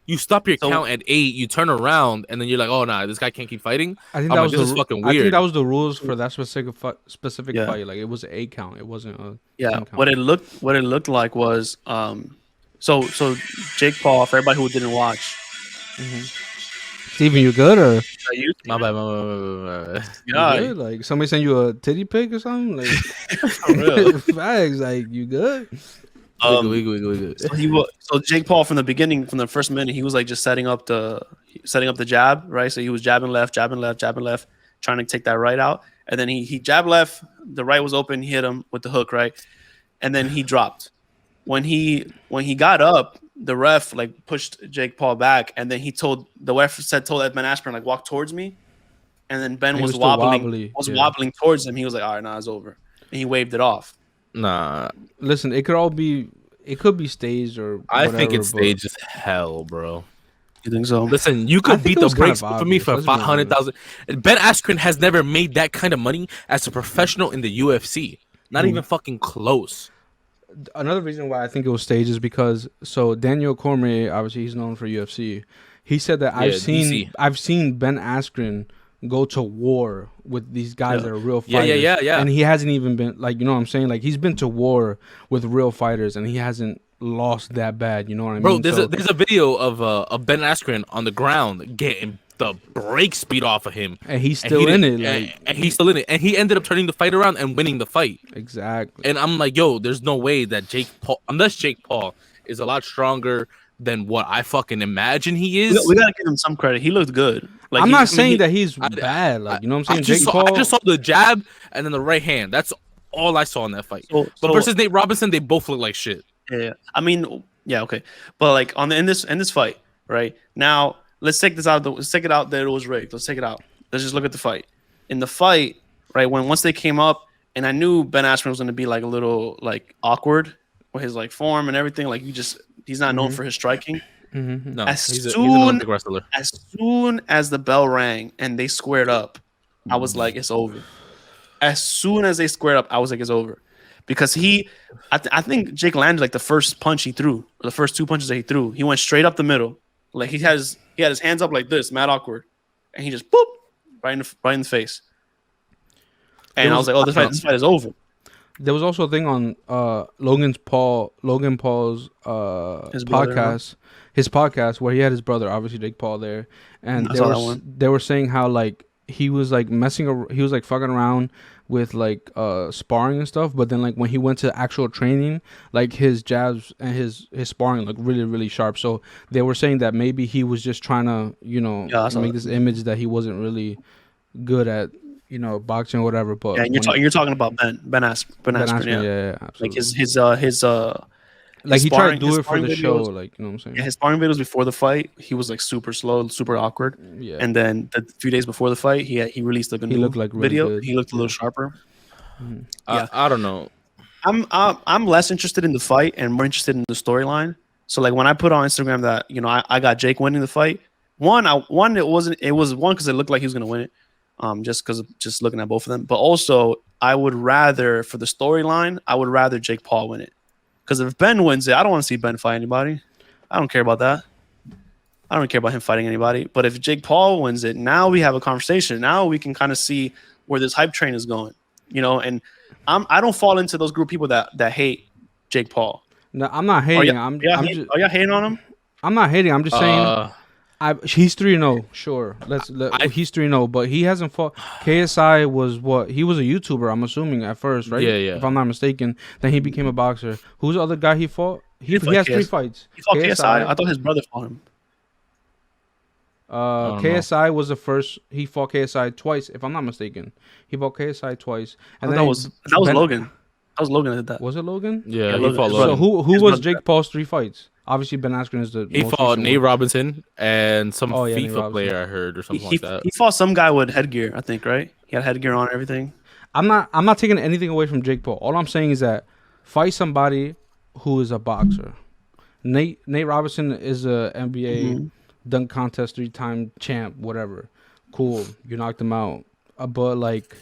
you stop your count at 8, you turn around, and then you're like, oh nah, this guy can't keep fighting. I think that was this is fucking weird. I think that was the rules for that specific fight. Like, it was an 8 count. It wasn't a 10 count. What it looked like was so Jake Paul, for everybody who didn't watch. Steven, you good or? My bad. Yeah, you good? Like, somebody send you a titty pic or something? Like, for real. Facts, like, you good? So Jake Paul from the beginning, from the first minute, he was like just setting up the jab, right? So he was jabbing left, trying to take that right out, and then he jabbed left, the right was open, he hit him with the hook, right, and then he dropped. When he got up, the ref like pushed Jake Paul back, and then told Ben Askren like walk towards me, and then Ben was wobbling towards him. He was like, all right, nah, it's over, and he waved it off. Nah, listen, it could be staged or whatever, I think it's staged as hell, bro. You think so? Listen, you could beat the brakes for me for 500,000. Ben Askren has never made that kind of money as a professional in the UFC. Not even fucking close. Another reason why I think it was staged is because Daniel Cormier, obviously he's known for UFC. He said that I've seen Ben Askren go to war with these guys that are real fighters. Yeah. And he hasn't even been, like, you know what I'm saying? Like, he's been to war with real fighters, and he hasn't lost that bad. You know what I mean? Bro, there's a video of Ben Askren on the ground getting the brake speed off of him, and he's still in it. Like, and he's still in it, and he ended up turning the fight around and winning the fight. Exactly. And I'm like, yo, there's no way that Jake Paul, unless Jake Paul is a lot stronger than what I fucking imagine he is. We gotta give him some credit. He looked good. Like, I'm not saying that he's bad. Like, you know what I'm saying? I just saw the jab and then the right hand. That's all I saw in that fight. But versus Nate Robinson, they both look like shit. Yeah. I mean, yeah, okay. But like in this fight, right now, let's take it out that it was rigged. Let's take it out. Let's just look at the fight. In the fight, right, once they came up, and I knew Ben Askren was going to be like a little like awkward with his like form and everything. Like, he's not known for his striking. No, he's an Olympic wrestler. As soon as the bell rang and they squared up, I was like, it's over. As soon as they squared up, I was like, it's over. Because I think Jake landed like the first punch he threw, or the first 2 punches that he threw. He went straight up the middle. Like, he had his hands up like this, mad awkward. And he just, boop, right in the face. And I was like, oh, this fight is over. There was also a thing on Logan Paul's podcast. His podcast, where he had his brother, obviously Jake Paul, there, and they were saying how like he was like he was like fucking around with like sparring and stuff, but then like when he went to actual training, like his jabs and his sparring looked really, really sharp. So they were saying that maybe he was just trying to, you know, make this image that he wasn't really good at, you know, boxing or whatever. But and you're talking about Ben Askren, yeah, absolutely. Like his like, he tried to do it for the videos, show, like, you know what I'm saying? Yeah, his sparring videos before the fight, he was like super slow, super awkward. Yeah. And then a few days before the fight, he released like a new video. Good. He looked a little sharper. Mm-hmm. Yeah, I don't know. I'm less interested in the fight and more interested in the storyline. So like when I put on Instagram that, you know, I got Jake winning the fight. It was because it looked like he was gonna win it. Just looking at both of them. But also I would rather, for the storyline, Jake Paul win it. Because if Ben wins it, I don't want to see Ben fight anybody. I don't care about that. I don't care about him fighting anybody. But if Jake Paul wins it, now we have a conversation. Now we can kind of see where this hype train is going. You know, and I don't fall into those group of people that hate Jake Paul. No, I'm not hating. Are y'all hating on him? I'm not hating. I'm just saying. He's 3-0, sure. He's 3-0, but he hasn't fought. KSI was what? He was a YouTuber, I'm assuming, at first, right? Yeah. If I'm not mistaken. Then he became a boxer. Who's the other guy he fought? He has 3 fights. He fought KSI. I thought his brother fought him. KSI was the first. He fought KSI twice, if I'm not mistaken. He fought KSI twice. And that was Logan. That was Logan that did that. Was it Logan? Yeah, he fought Logan. So who was Jake Paul's 3 fights? Obviously, Ben Askren is the He most fought recent Nate one. Robinson and some Nate FIFA Robinson. player I heard or something like that. He fought some guy with headgear, I think, right? He had headgear on and everything. I'm not taking anything away from Jake Paul. All I'm saying is that fight somebody who is a boxer. Nate Robinson is a NBA dunk contest 3-time champ, whatever. Cool, you knocked him out. But like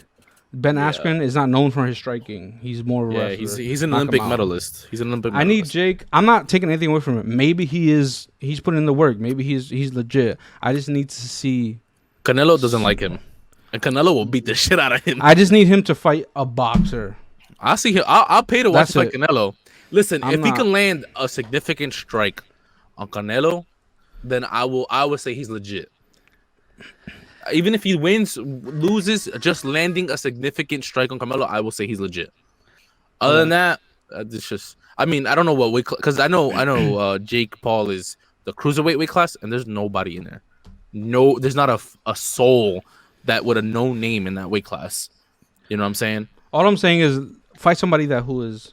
Ben Askren is not known for his striking. He's more of a wrestler. He's an Knock him Olympic out. medalist. He's an Olympic I medalist. need Jake. I'm not taking anything away from him. Maybe he's putting in the work. Maybe he's legit. I just need to see. Canelo doesn't like him, and Canelo will beat the shit out of him. I just need him to fight a boxer. I'll see him. I'll pay to watch That's him fight it. Canelo. Listen, I'm if he not- can land a significant strike on Canelo, then I would say he's legit. Even if he loses, just landing a significant strike on Canelo, I will say he's legit. Other than that, it's just. I mean, I don't know what weight because I know Jake Paul is the cruiserweight weight class, and there's nobody in there. No, there's not a soul that with a no name in that weight class. You know what I'm saying? All I'm saying is fight somebody who is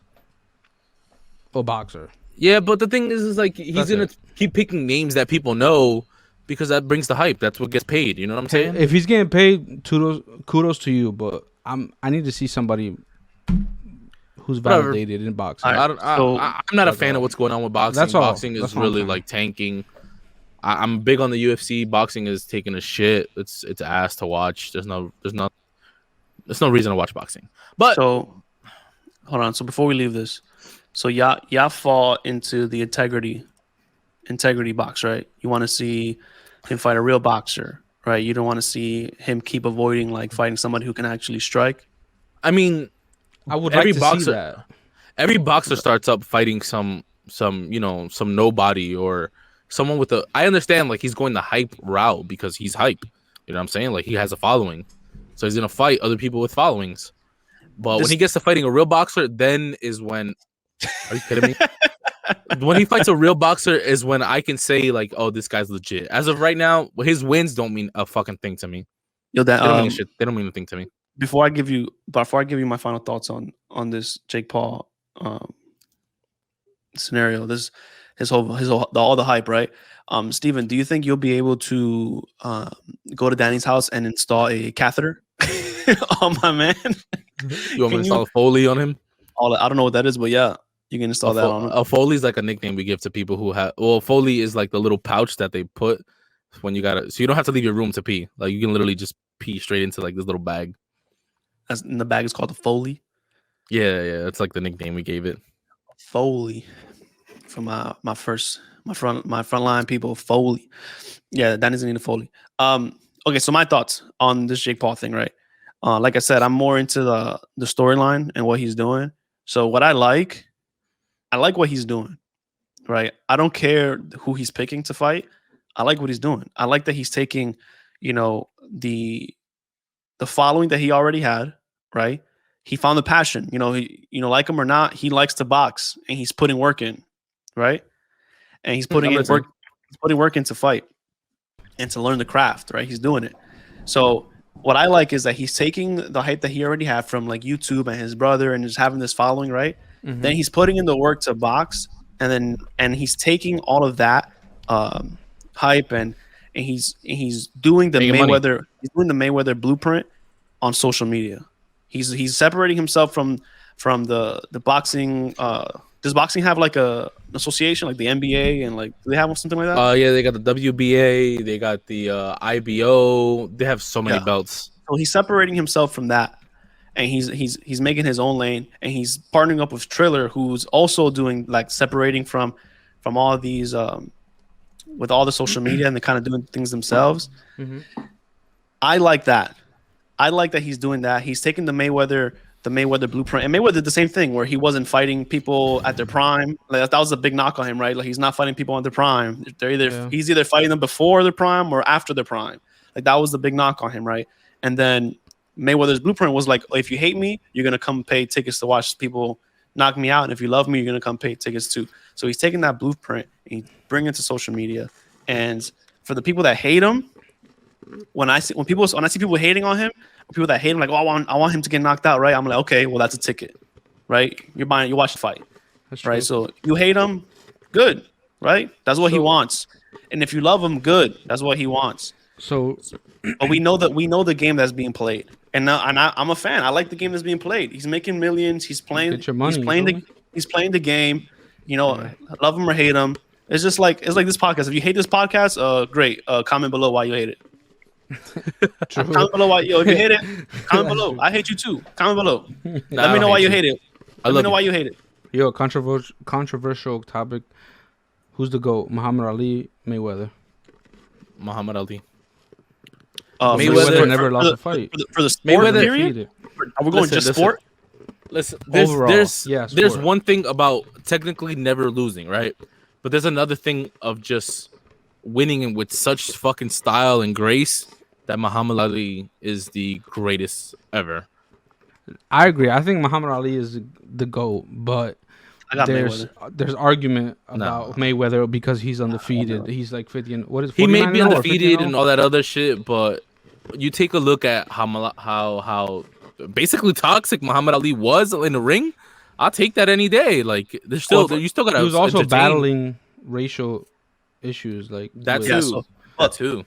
a boxer. Yeah, but the thing is like he's gonna keep picking names that people know because that brings the hype. That's what gets paid. You know what I'm saying? If he's getting paid, kudos to you. But I need to see somebody who's validated in boxing. I'm not a fan of what's going on with boxing. That's all. Boxing is really like tanking. I'm big on the UFC. Boxing is taking a shit. It's ass to watch. There's no reason to watch boxing. But so hold on. So before we leave this, so y'all fall into the integrity box, right? You want to see him fight a real boxer, right? You don't want to see him keep avoiding like fighting somebody who can actually strike. I mean, I would every like to boxer, see that. Every boxer starts up fighting some nobody or someone with a. I understand like he's going the hype route because he's hype. You know what I'm saying? Like he has a following, so he's gonna fight other people with followings. But when he gets to fighting a real boxer, then is when. Are you kidding me? When he fights a real boxer is when I can say like, oh, this guy's legit. As of right now, his wins don't mean a fucking thing to me. Yo, that they don't mean shit. They don't mean a thing to me. Before I give you my final thoughts on this Jake Paul scenario, this all the hype, right? Steven, do you think you'll be able to go to Danny's house and install a catheter on my man? You want me to install a Foley on him? I don't know what that is, but yeah, you can install that on him. A Foley is like a nickname we give to people who have. Well, Foley is like the little pouch that they put when you gotta. So you don't have to leave your room to pee. Like you can literally just pee straight into like this little bag. And the bag is called a Foley. Yeah, it's like the nickname we gave it. Foley, for my frontline people. Foley, yeah, that doesn't need a Foley. Okay, so my thoughts on this Jake Paul thing, right? Like I said, I'm more into the storyline and what he's doing. So what I like what he's doing, right? I don't care who he's picking to fight. I like what he's doing. I like that he's taking, the following that he already had, right? He found the passion, like him or not, he likes to box and he's putting work in, right? And he's putting work into fight and to learn the craft, right? He's doing it. So what I like is that he's taking the hype that he already had from like YouTube and his brother and just having this following, right? Mm-hmm. Then he's putting in the work to box, and he's taking all of that hype and he's doing the Mayweather. He's doing the Mayweather blueprint on social media. He's separating himself from the boxing. Does boxing have like an association like the NBA and like do they have something like that? Yeah, they got the WBA, they got the IBO. They have so many belts. So he's separating himself from that, and he's making his own lane, and he's partnering up with Triller, who's also doing like separating from all of these with all the social media, and they're kind of doing things themselves. Mm-hmm. I like that. I like that he's doing that. He's taking the Mayweather blueprint, and Mayweather did the same thing where he wasn't fighting people at their prime. Like, that was a big knock on him, right? Like he's not fighting people at their prime. He's either fighting them before their prime or after their prime. Like that was the big knock on him, right? And then Mayweather's blueprint was like, if you hate me, you're gonna come pay tickets to watch people knock me out, and if you love me, you're gonna come pay tickets too. So he's taking that blueprint and he's bringing it to social media. And for the people that hate him, when I see people hating on him, people that hate him, like, oh, I want him to get knocked out, right? I'm like, okay, well, that's a ticket, right? You watch the fight, right? So you hate him, good. right? That's what he wants. And if you love him, good. That's what he wants. So, but we know the game that's being played, and I'm a fan. I like the game that's being played. He's making millions. He's playing. Get your money, He's playing the game. You know, love him or hate him. It's just like this podcast. If you hate this podcast, great. Comment below why you hate it. Comment below why if you hate it. Comment below. I hate you too. Comment below. Let me know why you hate it. Let me know why you hate it. Yo, controversial topic. Who's the GOAT? Muhammad Ali, Mayweather. Muhammad Ali. Mayweather never lost a fight. For the sport period? Are we going just sport? Listen, there's one thing about technically never losing, right? But there's another thing of just winning with such fucking style and grace that Muhammad Ali is the greatest ever. I agree. I think Muhammad Ali is the GOAT, but there's argument about Mayweather because he's undefeated. He's like 50 and what is he may be undefeated and all that other shit, but you take a look at how basically toxic Muhammad Ali was in the ring. I'll take that any day. Like you still gotta. He was also battling racial issues like that too. That too.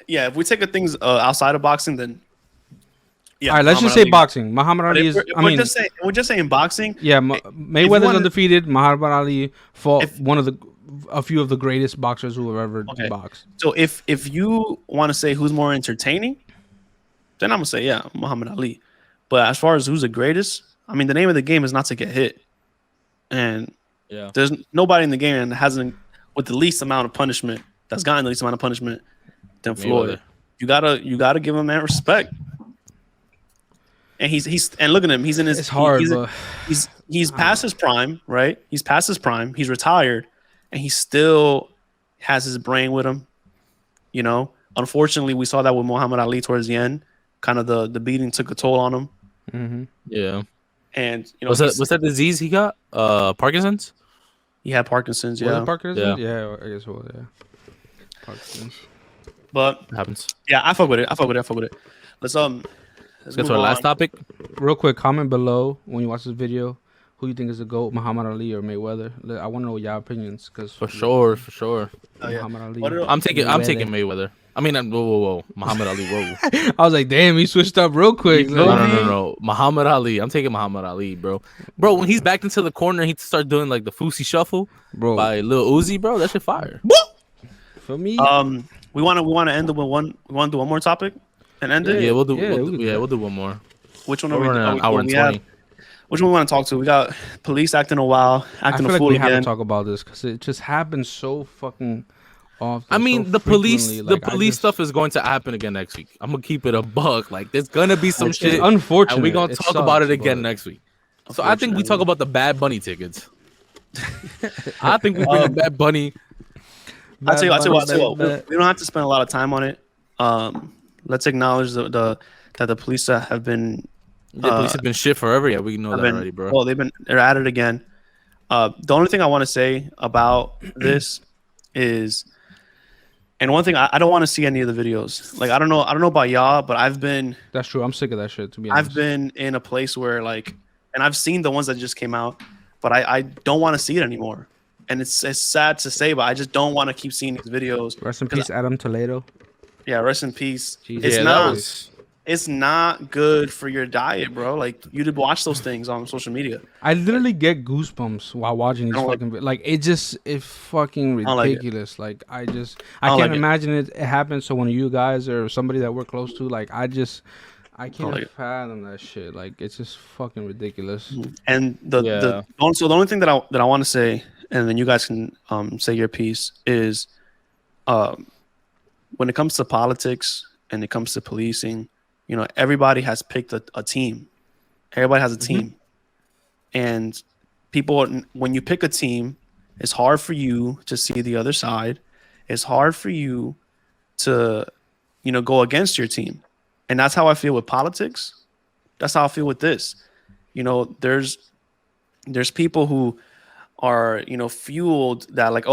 Yeah, if we take things outside of boxing, then yeah. All right, let's just say boxing. Muhammad Ali is. We're just saying boxing. Yeah, Mayweather's undefeated. Muhammad Ali fought a few of the greatest boxers who have ever boxed. So if you want to say who's more entertaining, then I'm gonna say Muhammad Ali. But as far as who's the greatest, I mean, the name of the game is not to get hit, and there's nobody in the game that hasn't with the least amount of punishment that's gotten the least amount of punishment than Floyd. You gotta give him that respect. And he's and look at him. He's in his. It's hard. He's past his prime, right? He's past his prime. He's retired, and he still has his brain with him. You know, unfortunately, we saw that with Muhammad Ali towards the end. Kind of the beating took a toll on him. Mm-hmm. Yeah. And you know, was that disease he got? Parkinson's. He had Parkinson's. Yeah. Parkinson's. Yeah, I guess it was. Yeah. Parkinson's. But it happens. Yeah, I fuck with it. Let's get to our last topic. Real quick, comment below when you watch this video who you think is the GOAT, Muhammad Ali or Mayweather. I want to know y'all opinions because for sure. Muhammad Ali. I'm taking Mayweather. I mean, whoa, Muhammad Ali. Whoa. I was like, damn, he switched up real quick. No. Muhammad Ali. I'm taking Muhammad Ali, bro. Bro, when he's backed into the corner, he starts doing like the Fousey Shuffle, bro, by Lil Uzi, bro. That shit fire. For me, we want to end it with one. We want to do one more topic and end it. Yeah, we'll do one more. Which one are we doing? An hour and 20. Which one we want to talk to? We got police acting a fool again. We have to talk about this because it just happens so fucking often. I mean, the police stuff is going to happen again next week. I'm gonna keep it a buck. Like, there's gonna be some shit. It's unfortunate. And we're gonna talk about it again next week. So I think we talk about the Bad Bunny tickets. I think we bring Bad Bunny. I'll tell you what. We don't have to spend a lot of time on it. Let's acknowledge that the police have been. The police have been shit forever. Yeah, we know that already, bro. Well, they're at it again. The only thing I want to say about this is, and one thing I don't want to see any of the videos. Like I don't know about y'all, but I've been. That's true. I'm sick of that shit. To be honest, I've been in a place where and I've seen the ones that just came out, but I don't want to see it anymore. And it's sad to say, but I just don't want to keep seeing these videos. Rest in peace, Adam Toledo. Yeah, rest in peace. Jesus. It's not good for your diet, bro. Like you did watch those things on social media. I literally get goosebumps while watching these fucking it's fucking ridiculous. I can't imagine it happens to one of you guys or somebody that we're close to. I can't fathom that shit. It's just fucking ridiculous. And the only thing that I want to say, and then you guys can say your piece, is when it comes to politics and it comes to policing, you know, everybody has picked a team. Everybody has a team. And people, when you pick a team, it's hard for you to see the other side. It's hard for you to, go against your team. And that's how I feel with politics. That's how I feel with this. You know, there's people who are, fueled that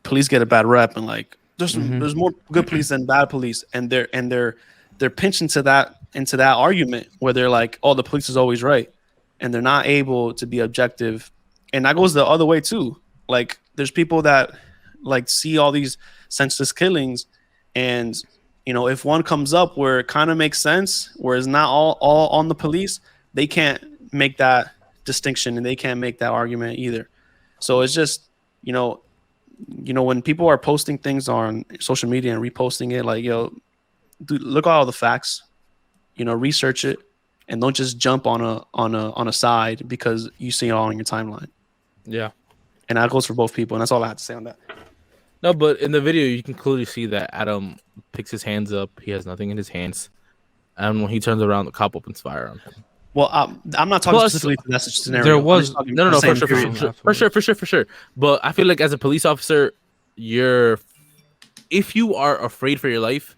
police get a bad rep and there's more good police than bad police. And they're pinched into that argument where they're like, oh, the police is always right. And they're not able to be objective. And that goes the other way too. There's people that, like see all these senseless killings, and if one comes up where it kind of makes sense, where it's not all on the police, they can't make that distinction and they can't make that argument either. So it's just when people are posting things on social media and reposting it, like, dude, look at all the facts, research it, and don't just jump on a side because you see it all on your timeline. Yeah. And that goes for both people, and that's all I have to say on that. No, but in the video you can clearly see that Adam picks his hands up. He has nothing in his hands, and when he turns around, the cop opens fire on him. Well, I'm not talking specifically to that scenario. There was no, for sure. But I feel like as a police officer, if you are afraid for your life,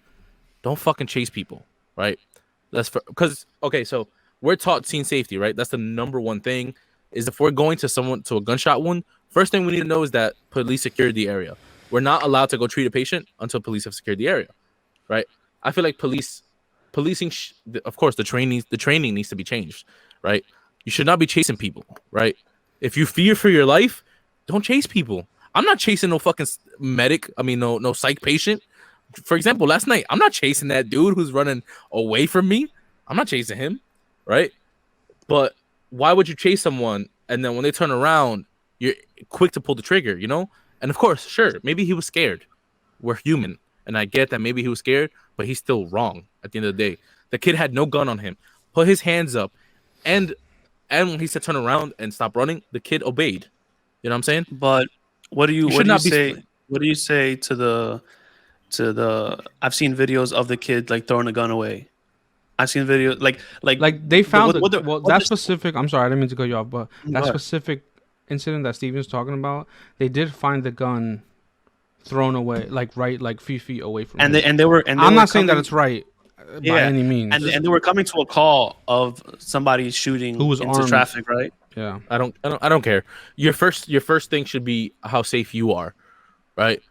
don't fucking chase people, right? Because so we're taught scene safety, right? That's the number one thing. Is if we're going to a gunshot wound, first thing we need to know is that police secured the area. We're not allowed to go treat a patient until police have secured the area, right? I feel like policing, of course, the training needs to be changed, right? You should not be chasing people, right? If you fear for your life, don't chase people. I'm not chasing no fucking medic. I mean, no psych patient. For example, last night, I'm not chasing that dude who's running away from me. I'm not chasing him, right? But why would you chase someone and then when they turn around, you're quick to pull the trigger, And of course, sure, maybe he was scared. We're human, and I get that maybe he was scared, but he's still wrong at the end of the day. The kid had no gun on him, put his hands up, and when he said turn around and stop running, the kid obeyed. You know what I'm saying? But what do you say? What do you say to the? I've seen videos of the kid like throwing a gun away. I've seen videos like they found that specific. I'm sorry, I didn't mean to cut you off, but that specific incident that Steven's talking about, they did find the gun thrown away, like a few feet away from. And they were. I'm not saying that it's right by any means. And they were coming to a call of somebody shooting who was into armed. traffic, right? Yeah. I don't care. Your first thing should be how safe you are, right?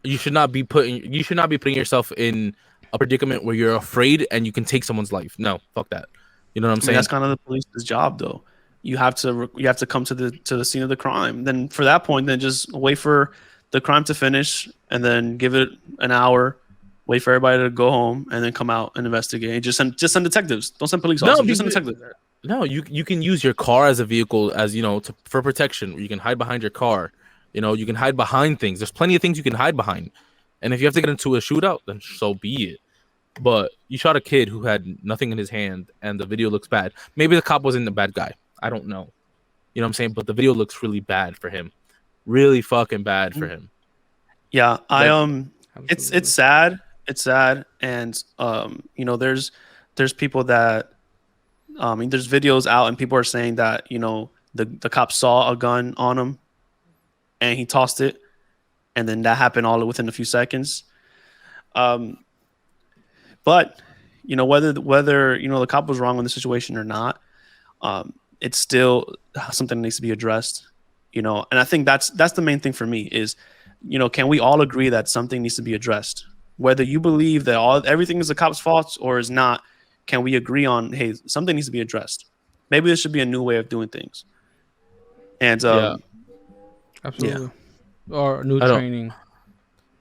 You should not be putting yourself in a predicament where you're afraid and you can take someone's life. No, fuck that. You know what I'm saying? That's kind of the police's job, though. You have to come to the scene of the crime. Then for that point, then just wait for the crime to finish and then give it an hour. Wait for everybody to go home and then come out and investigate. Just send detectives. Don't send police officers. Just send detectives. No, you can use your car as a vehicle for protection. You can hide behind your car. You can hide behind things. There's plenty of things you can hide behind. And if you have to get into a shootout, then so be it. But you shot a kid who had nothing in his hand, and the video looks bad. Maybe the cop wasn't a bad guy. I don't know. You know what I'm saying? But the video looks really bad for him. Really fucking bad for him. Yeah, it's sad. It's sad, and there's people that there's videos out, and people are saying that the cop saw a gun on him, and he tossed it. And then that happened all within a few seconds. But whether the cop was wrong in the situation or not, it's still something that needs to be addressed. And I think that's the main thing for me is, can we all agree that something needs to be addressed? Whether you believe that everything is the cop's fault or is not, can we agree on, hey, something needs to be addressed? Maybe there should be a new way of doing things. And absolutely. Yeah. Or new training.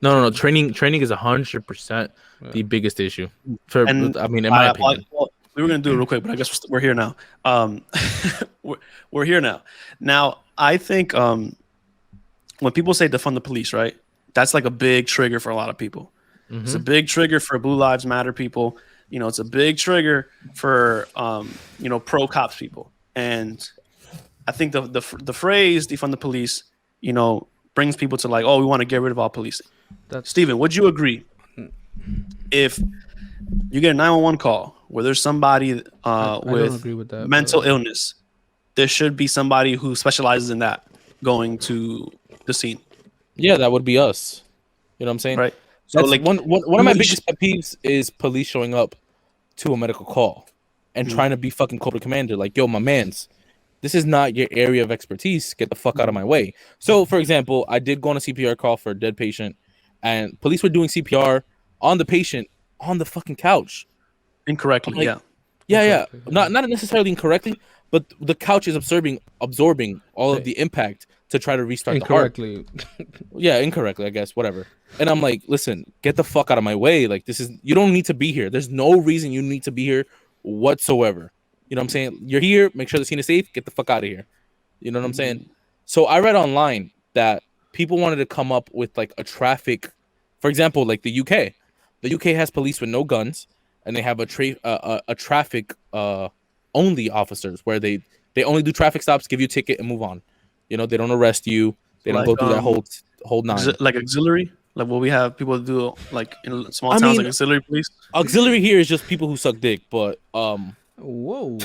No. Training is 100% the biggest issing in my opinion. Well, we were gonna do it real quick, but I guess we're here now. We're here now. Now, I think when people say defund the police, right? That's like a big trigger for a lot of people. Mm-hmm. It's a big trigger for Blue Lives Matter people. It's a big trigger for pro cops people. And I think the phrase defund the police, brings people to like, oh, we want to get rid of all policing. Steven, would you agree? If you get a 911 call where there's somebody with mental illness, there should be somebody who specializes in that going to the scene. Yeah, that would be us. You know what I'm saying? Right. So like one of my biggest pet peeves is police showing up to a medical call and trying to be fucking corporate commander. Like, yo, my mans, this is not your area of expertise. Get the fuck out of my way. So, for example, I did go on a CPR call for a dead patient, and police were doing CPR on the patient on the fucking couch. Incorrectly, yeah. Not necessarily incorrectly, but the couch is absorbing all of the impact to try to restart incorrectly. the heart. Yeah, incorrectly, I guess, whatever. And I'm like, listen, get the fuck out of my way. Like, you don't need to be here. There's no reason you need to be here whatsoever. You know what I'm saying? You're here, make sure the scene is safe, get the fuck out of here. You know what I'm saying? So I read online that people wanted to come up with like a traffic, for example, like the UK. The UK has police with no guns, and they have a traffic only officers where they only do traffic stops, give you a ticket, and move on. You know, they don't arrest you. They don't go through that whole nine. Like auxiliary, like what we have people do like in small towns, like auxiliary police. Auxiliary here is just people who suck dick, but Whoa.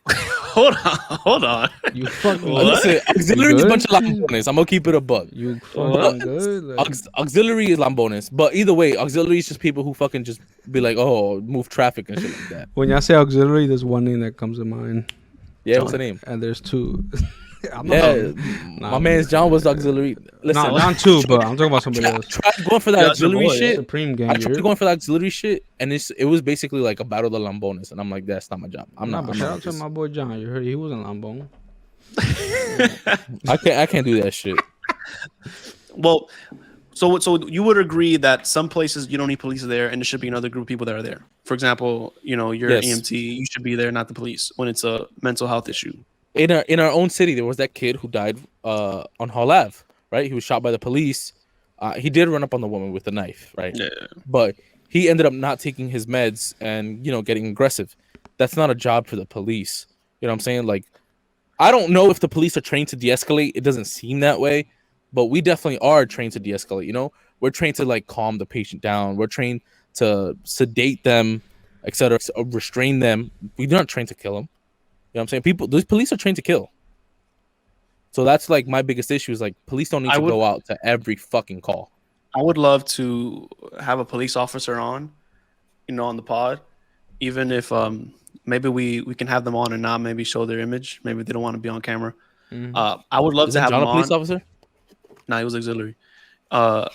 Hold on. You fucking listen, auxiliary is a bunch of lambones. I'm gonna keep it a buck. You fucking good. Like... Auxiliary is lambones, but either way, auxiliary is just people who fucking just be like, oh, move traffic and shit like that. When y'all say auxiliary, there's one name that comes to mind. Yeah, what's the name? And there's two. My man's John was auxiliary. Listen, not two, but I'm talking about somebody else. I tried going for that auxiliary shit. Supreme gang. I tried going for that auxiliary shit, and it was basically like a battle of the lambones, and I'm like, that's not my job. I'm not. But shout out to my boy John. You heard he wasn't lambone. I can't do that shit. Well, so you would agree that some places you don't need police there, and there should be another group of people that are there. For example, you know, you're EMT, you should be there, not the police, when it's a mental health issue. In our own city, there was that kid who died on Hall Ave, right? He was shot by the police. He did run up on the woman with a knife, right? Yeah. But he ended up not taking his meds and, you know, getting aggressive. That's not a job for the police. You know what I'm saying? Like, I don't know if the police are trained to de-escalate. It doesn't seem that way, but we definitely are trained to de-escalate. You know, we're trained to like calm the patient down. We're trained to sedate them, etc., restrain them. We're not trained to kill them. You know what I'm saying? Those police are trained to kill. So that's like my biggest issue is like police don't need to go out to every fucking call. I would love to have a police officer on, you know, on the pod, even if maybe we can have them on and not maybe show their image. Maybe they don't want to be on camera. Mm-hmm. I would love to have John him a police officer? No, he was auxiliary. I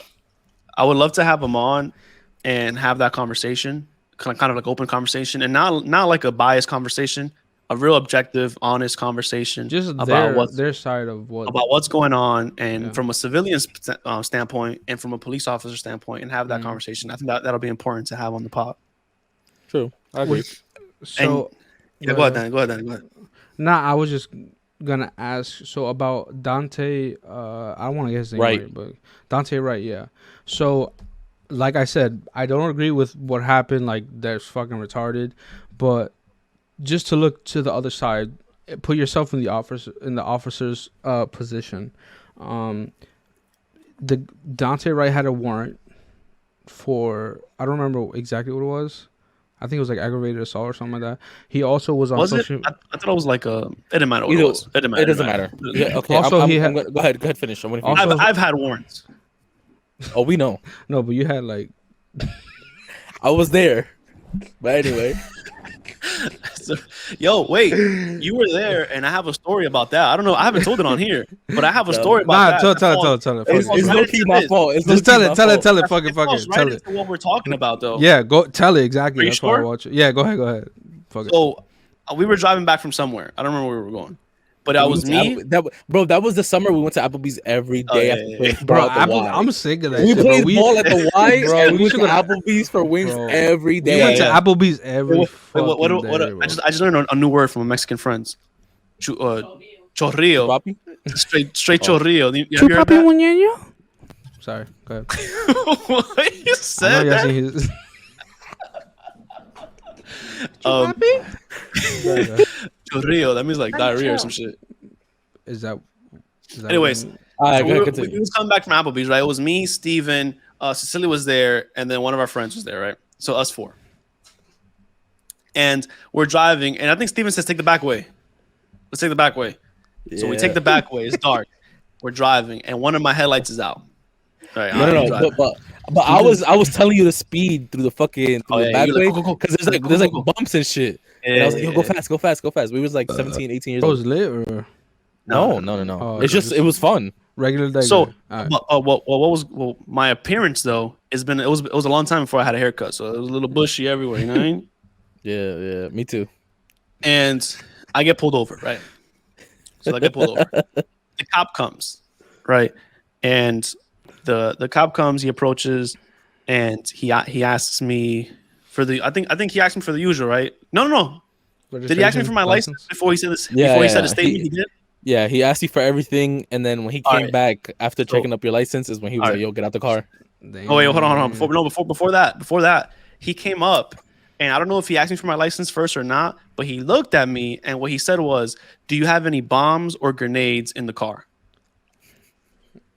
would love to have him on and have that conversation, kind of like open conversation, and not like a biased conversation. A real objective, honest conversation, just about their side of what's going on, and from a civilian standpoint, and from a police officer standpoint, and have that conversation. I think that'll be important to have on the pod. True, I agree. So, go ahead. Nah, I was just gonna ask. So about Dante, I don't want to get his name right, but Dante Wright, yeah. So, like I said, I don't agree with what happened. Like, that's fucking retarded, but. Just to look to the other side, put yourself in the officer's position. The Dante Wright had a warrant for, I don't remember exactly what it was. I think it was like aggravated assault or something like that. He also was on social. I thought it was like a. It didn't matter what it was. It doesn't matter. Yeah, okay. Also, go ahead. Finish. I've had warrants. Oh, we know. No, but you had like. I was there, but anyway. So, yo, wait, you were there, and I have a story about that. I don't know, I haven't told it on here, but I have a story about that. Tell it. It's low key my fault. Just tell it. Fuck it. Tell it. What we're talking about, though. Yeah, go tell it exactly. That's why I watch it. Yeah, go ahead. Fuck it. So we were driving back from somewhere. I don't remember where we were going, but that was me. That was the summer we went to Applebee's every day. Bro, I'm sick of that. We shit, played bro. ball at the Y, bro, and we went to Applebee's for wings every day. We went to Applebee's every fucking day. I just learned a new word from my Mexican friends. Chorrillo. Straight chorrillo. You heard that? Sorry, go ahead. What you said that? Chorrillo. That means like diarrhea or some shit. Is that anyways, we was coming back from Applebee's, right? It was me, Steven, Cecilia was there, and then one of our friends was there, right? So us four. And we're driving, and I think Steven says, take the back way. Let's take the back way. Yeah. So we take the back way. It's dark. We're driving, and one of my headlights is out. Right, no. But I was telling you the speed through the fucking back way because there's like bumps and shit. Yeah, and I was like, yo, go fast. We was like 17, 18 years old. Was lit or no. It's just it was fun. Regular day. So, what my appearance though it was a long time before I had a haircut, so it was a little bushy everywhere. You know what I mean? Yeah, me too. And I get pulled over, right? So I get pulled over. The cop comes, right? And the cop comes, he approaches, and he asks me for the I think he asked me for the usual, right? No. Did he ask me for my license before he said this? Yeah, before he said a statement, he did. Yeah, he asked you for everything, and then when he came right. back after checking up your license, is when he was like, "Yo, get out the car." Oh wait, hold on. Before that, he came up, and I don't know if he asked me for my license first or not, but he looked at me, and what he said was, "Do you have any bombs or grenades in the car?"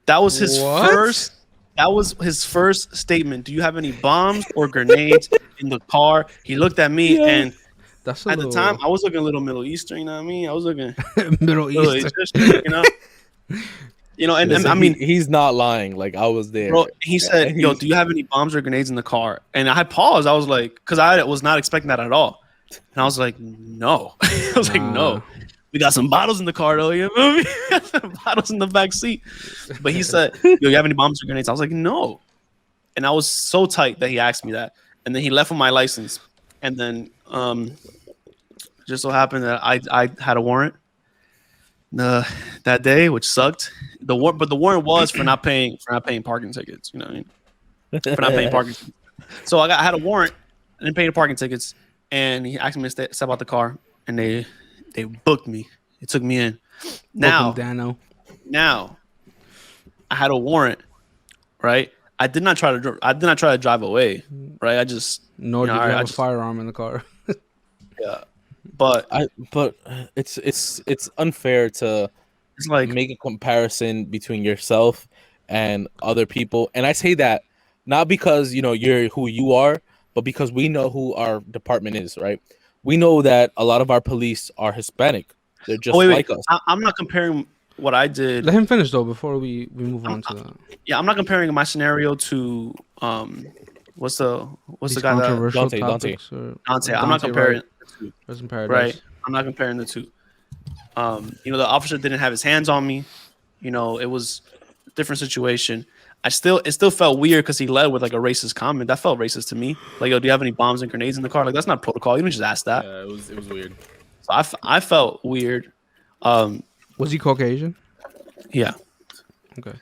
That was his first. That was his first statement. Do you have any bombs or grenades in the car? He looked at me, and at the time, I was looking a little Middle Eastern. You know what I mean? I was looking Middle Eastern. And Listen, I mean, he's not lying. Like I was there. Bro, he said, "Yo, do you have any bombs or grenades in the car?" And I paused. I was like, because I was not expecting that at all. And I was like, "No." I was like, "No." We got some bottles in the car, though. You know what I mean? We got some bottles in the back seat. But he said, "Yo, you have any bombs or grenades?" I was like, "No." And I was so tight that he asked me that. And then he left with my license. And then just so happened that I had a warrant that day, which sucked. But the warrant was for not paying parking tickets. You know what I mean? For not paying parking tickets. So I had a warrant. I didn't pay the parking tickets, and he asked me to step out the car, and they booked me. They took me in. Now I had a warrant, right? I did not try to drive away, right? I just nor did you have a firearm in the car. Yeah, but it's unfair to like make a comparison between yourself and other people, and I say that not because you're who you are, but because we know who our department is, right? We know that a lot of our police are Hispanic. They're just like us. I'm not comparing what I did. Let him finish though before we move on to that. Yeah, I'm not comparing my scenario to what's the guy that Dante. I'm not comparing Prison Paradise. Right. I'm not comparing the two. The officer didn't have his hands on me. It was a different situation. It still felt weird because he led with like a racist comment. That felt racist to me. Like, "Yo, do you have any bombs and grenades in the car?" Like, that's not protocol. You don't just ask that. Yeah, it was weird. So I felt weird. Was he Caucasian? Yeah. Okay.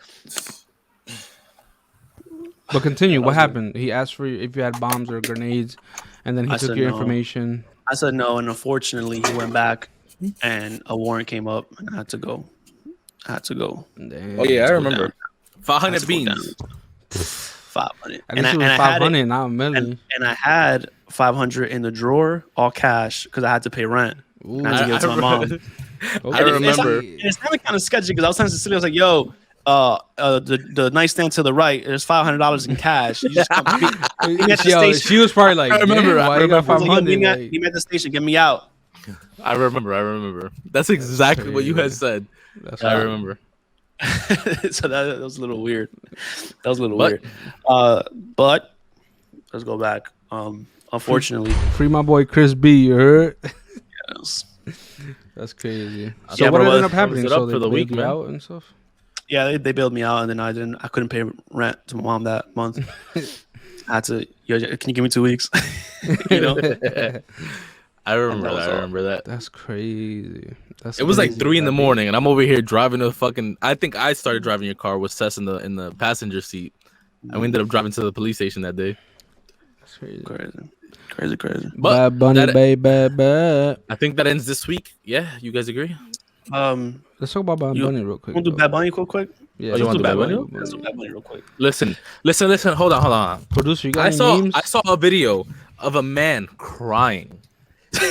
But continue. What happened? He asked for if you had bombs or grenades, and then he took your information. I said no, and unfortunately, he went back, and a warrant came up, and I had to go. Damn. Oh yeah, I remember. 500 beans. 500. And I had 500, not a million. And I had 500 in the drawer, all cash, because I had to pay rent. Ooh, I had to give it to my mom. I remember. It's kind of sketchy because I was telling Cecilia, I was like, "Yo, the nightstand to the right, there's $500 in cash. You just come meet me at the station." She was probably like, I remember. Why you got 500? Meet me at the station. Get me out. I remember. That's exactly what you had said. I remember. So that was a little weird. Weird. But let's go back. Unfortunately, free my boy Chris B. You heard? Yes. That's crazy. So what ended up happening? So they bailed you out and stuff. Yeah, they bailed me out, and then I couldn't pay rent to my mom that month. I had to. Yo, can you give me 2 weeks? I remember that. That's crazy. It was like 3 a.m, and I'm over here driving to fucking. I think I started driving your car with Sess in the passenger seat, and we ended up driving to the police station that day. That's crazy. Crazy. But Bad Bunny, baby. I think that ends this week. Yeah, you guys agree? Let's talk about Bad Bunny real quick. Want to do Bad Bunny real quick? Yeah, you want to do Bad Bunny? Let's do Bad Bunny real quick. Listen. Hold on. Producer, you got any memes? I saw a video of a man crying.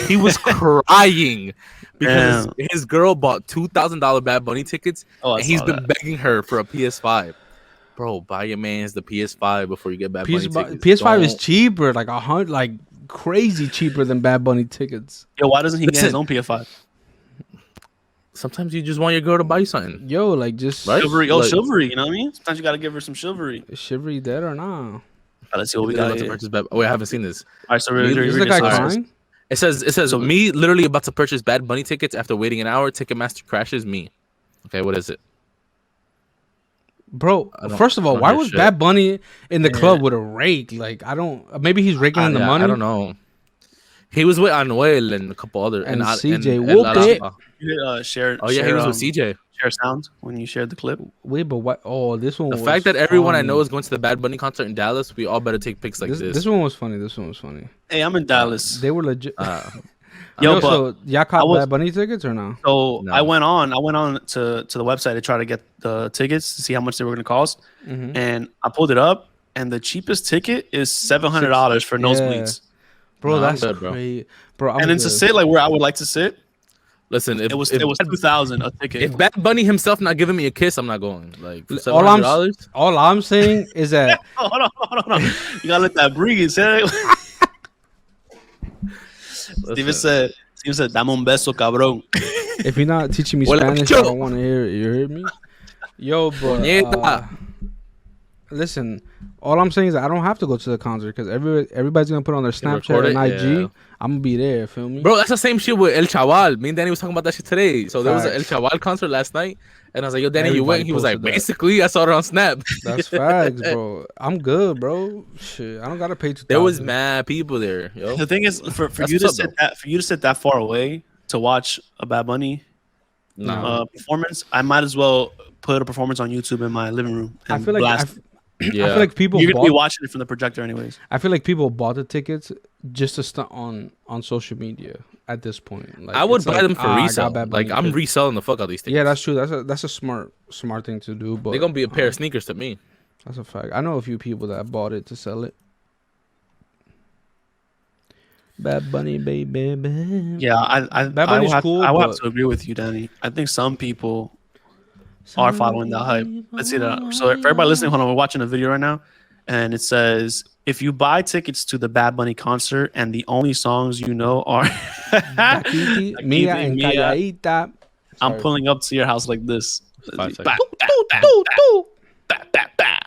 He was crying because his girl bought $2,000 Bad Bunny tickets, and he's been begging her for a PS5. Bro, buy your man's the PS5 before you get Bad Bunny tickets. PS5 is cheaper, like $100, like crazy cheaper than Bad Bunny tickets. Yo, why doesn't he get his own PS5? Sometimes you just want your girl to buy you something. Yo, like just right? Chivalry. Chivalry. You know what I mean? Sometimes you gotta give her some chivalry. Is chivalry dead or not? Let's see what we got. Wait, I haven't seen this. All right, so is the guy crying? It says me literally about to purchase Bad Bunny tickets after waiting an hour. Ticketmaster crashes me. Okay, what is it? Bro, first of all, why was Bad Bunny in the club with a rake? Like, maybe he's raking in the money. I don't know. He was with Anuel and a couple other And I- CJ and whooped La it. Rafa. You did, share. Oh yeah, he was with CJ. Share sound when you shared the clip. Wait, but what? Oh, this one. The was fact that everyone I know funny. is going to the Bad Bunny concert in Dallas, we all better take pics like this. This one was funny. This one was funny. Hey, I'm in Dallas. They were legit. Yo, but so y'all caught Bad Bunny tickets or no? So No. I went on to the website to try to get the tickets to see how much they were going to cost, and I pulled it up, and the cheapest ticket is $700 for nosebleeds. Bro, No, I'm that's good, bro. crazy, bro. I'm And then to good. sit like where I would like to sit, Listen, if it was if, 2,000 a ticket. if Bad Bunny himself not giving me a kiss, I'm not going. Like for all I'm $700. all I'm saying is that hold on. You gotta let that breathe. Steven said, "Dame un beso, cabrón." if you're not teaching me Well, Spanish, yo. I don't want to hear it. You heard me? Yo, but Puñeta. listen, all I'm saying is I don't have to go to the concert because everybody's gonna put on their record Snapchat it? and IG. Yeah. I'm gonna be there. Feel me? Bro, that's the same shit with El Chaval. Me and Danny was talking about that shit today. So there was an El Facts. Chaval concert last night, and I was like, "Yo, Danny, you Everybody went?" He was like, posted that. "Basically, I saw it on Snap." That's facts, bro. I'm good, bro. Shit, I don't gotta pay 2,000. There was mad people there, yo. The thing is, for That's you to what's up, sit that far away to watch a Bad Bunny Nah. performance, I might as well put a performance on YouTube in my living room. I And feel like blast. I feel like people You're gonna be bought. watching it from the projector, anyways. I feel like people bought the tickets just to stunt on social media at this point. Like, I would it's buy like, them for I got resale. Bad Like Bunny I'm tickets. reselling the fuck out of these things. Yeah, that's true. That's a smart thing to do. But They're gonna be a pair of sneakers to me. that's a fact. I know a few people that bought it to sell it. Bad Bunny, baby. Yeah, I Bad I will Bunny's have, cool, I will have but- to agree with you, Danny. I think some people are following the hype. Let's see that. So for everybody listening, hold on, we're watching a video right now, and it says if you buy tickets to the Bad Bunny concert and the only songs you know are Taquiti, Mia and Mia. Calladita. I'm Sorry. pulling up to your house like this. 5 Bah, seconds. bah, bah, bah, bah, bah, bah.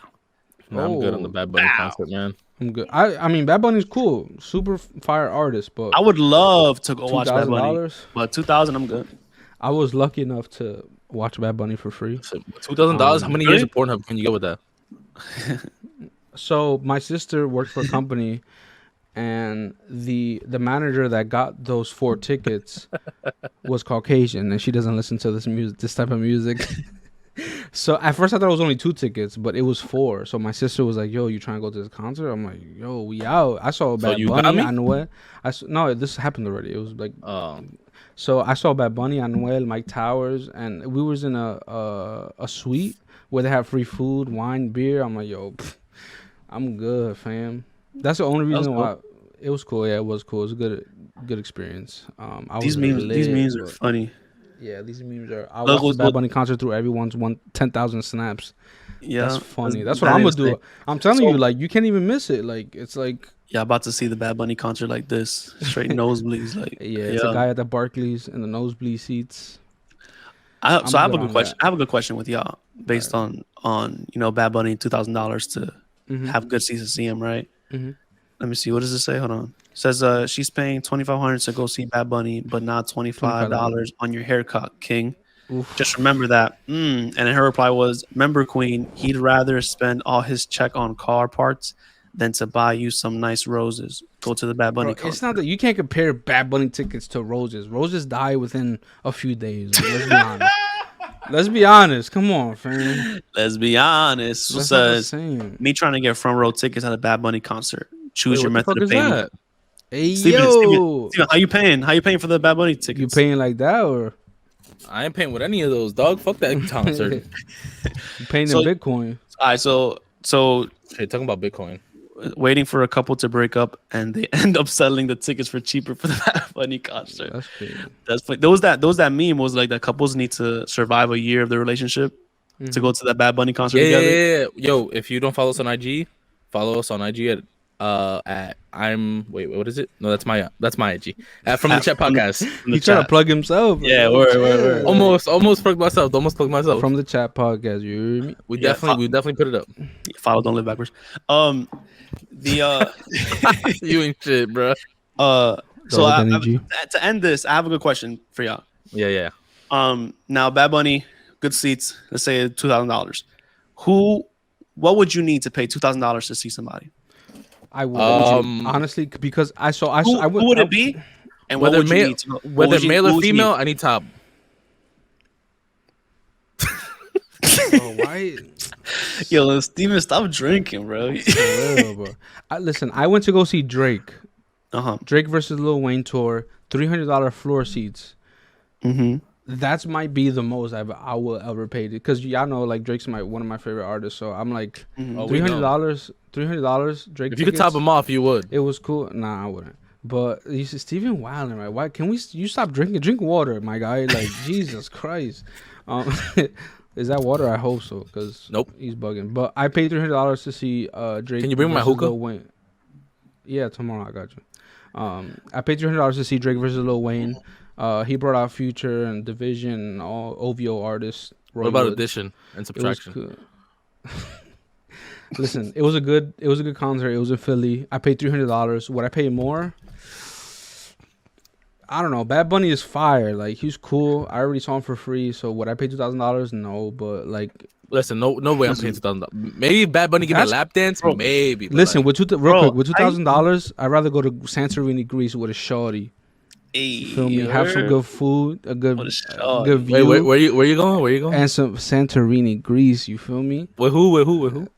Nah, I'm good on the Bad Bunny Bow. concert, man. I'm good. I mean, Bad Bunny's cool, super fire artist, but I would love to go watch Bad Bunny, $2,000. but 2,000, I'm good. I was lucky enough to watch Bad Bunny for free. So $2,000. How many Really? years of Pornhub can you get with that? So my sister worked for a company, and the manager that got those 4 tickets was Caucasian, and she doesn't listen to this type of music. So at first I thought it was only 2 tickets, but it was 4. So my sister was like, "Yo, you trying to go to this concert?" I'm like, "Yo, we out." I saw Bad you Bunny, got me? Anuel. No, this happened already. It was like Oh, so I saw Bad Bunny, Anuel, Mike Towers, and we was in a suite where they have free food, wine, beer. I'm like, "Yo, I'm good, fam." That's the only reason why it was cool. Yeah, it was cool. It was a good experience. These memes are funny. Yeah, these memes are. I Look, watched the look. Bad Bunny concert through everyone's 10,000 snaps. Yeah, That's funny. That's what I'm gonna do. I'm telling you, like, you can't even miss it. Like, it's like, Yeah, about to see the Bad Bunny concert like this, straight nosebleeds. Like, yeah, it's a guy at the Barclays in the nosebleed seats. I have good a good on question. that. I have a good question with y'all based on Bad Bunny $2,000 to have good seats to see him, right? Mhm. Let me see. What does it say? Hold on. It says she's paying $2,500 to go see Bad Bunny, but not $25 on your haircut, King. Oof. Just remember that. And then her reply was, "Member Queen, he'd rather spend all his check on car parts than to buy you some nice roses. Go to the Bad Bunny Bro, concert." it's not that you can't compare Bad Bunny tickets to roses. Roses die within a few days. Like, let's be honest. Let's be honest. Come on, fam. Let's be honest. So That's not the says same. me trying to get front row tickets at a Bad Bunny concert. Choose wait, your what the method fuck of is payment. that? Hey, Steven, yo. Steven, how you paying? How you paying for the Bad Bunny tickets? You paying like that or I ain't paying with any of those, dog. Fuck that concert. you paying So- in Bitcoin? All right, so Hey, talking about Bitcoin. waiting for a couple to break up and they end up selling the tickets for cheaper for the Bad Bunny concert. That's crazy. That's funny. There was that meme was like that couples need to survive a year of their relationship to go to that Bad Bunny concert Yeah, together. yeah. Yo, if you don't follow us on IG, follow us on IG at what is it? No, that's my IG. From the Chat Podcast. From the He trying to chat. plug himself. Yeah, word. Almost plugged myself. Almost plugged myself. From the Chat Podcast, you hear me? we Yeah, definitely put it up. Follow, don't live backwards. You ain't shit, bro. So Double energy. to end this, I have a good question for y'all. Yeah. Now Bad Bunny, good seats. Let's say $2,000. What would you need to pay $2,000 to see somebody? I would honestly because I Who would it be? And what whether would you male, need to, whether male or female, I need top. Why? Yo, Steven, stop drinking, bro. Bro. Listen, I went to go see Drake. Uh-huh. Drake versus Lil Wayne tour, $300 floor seats. Mm-hmm. That might be the most I will ever pay because y'all know like Drake's one of my favorite artists. So I'm like $300. Drake. If you could top him off, you would. It was cool. Nah, I wouldn't. But you see, Steven Wilding, right? Why can you stop drinking? Drink water, my guy. Like Jesus Christ. Is that water? I hope so, cause nope, he's bugging. But I paid $300 to see Drake. Can you bring my hookah? Lil Wayne. Yeah, tomorrow I got you. I paid $300 to see Drake versus Lil Wayne. He brought out Future and Division and all OVO artists. What about addition and subtraction? Listen, it was a good concert. It was in Philly. I paid $300. Would I pay more? I don't know. Bad Bunny is fire. Like he's cool. I already saw him for free. So would I pay $2,000? No, but like, listen, no way I'm paying $2,000. Maybe Bad Bunny give me a lap dance, bro. Maybe. Listen, like, real quick, with $2,000, I'd rather go to Santorini, Greece with a shorty. Hey, feel me? Have some good food, a good view. Wait, where you going? And some Santorini, Greece. You feel me? With who? With a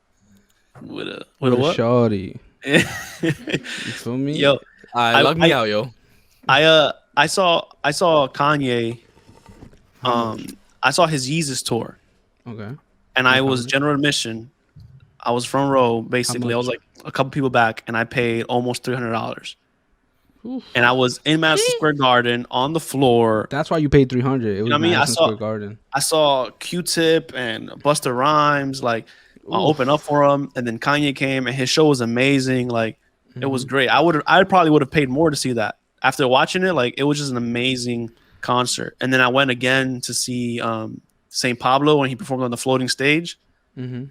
what? Shorty. You feel me? Yo, log me out, yo. I saw Kanye. I saw his Yeezus tour. Okay. And I was general admission. I was front row, basically. I was like a couple people back, and I paid almost $300. And I was in Madison Square Garden on the floor. That's why you paid $300. It was Madison Square Garden. I saw Q-Tip and Busta Rhymes like open up for him, and then Kanye came, and his show was amazing. Like it was great. I probably would have paid more to see that. After watching it, like it was just an amazing concert. And then I went again to see St. Pablo when he performed on the floating stage. Mm-hmm.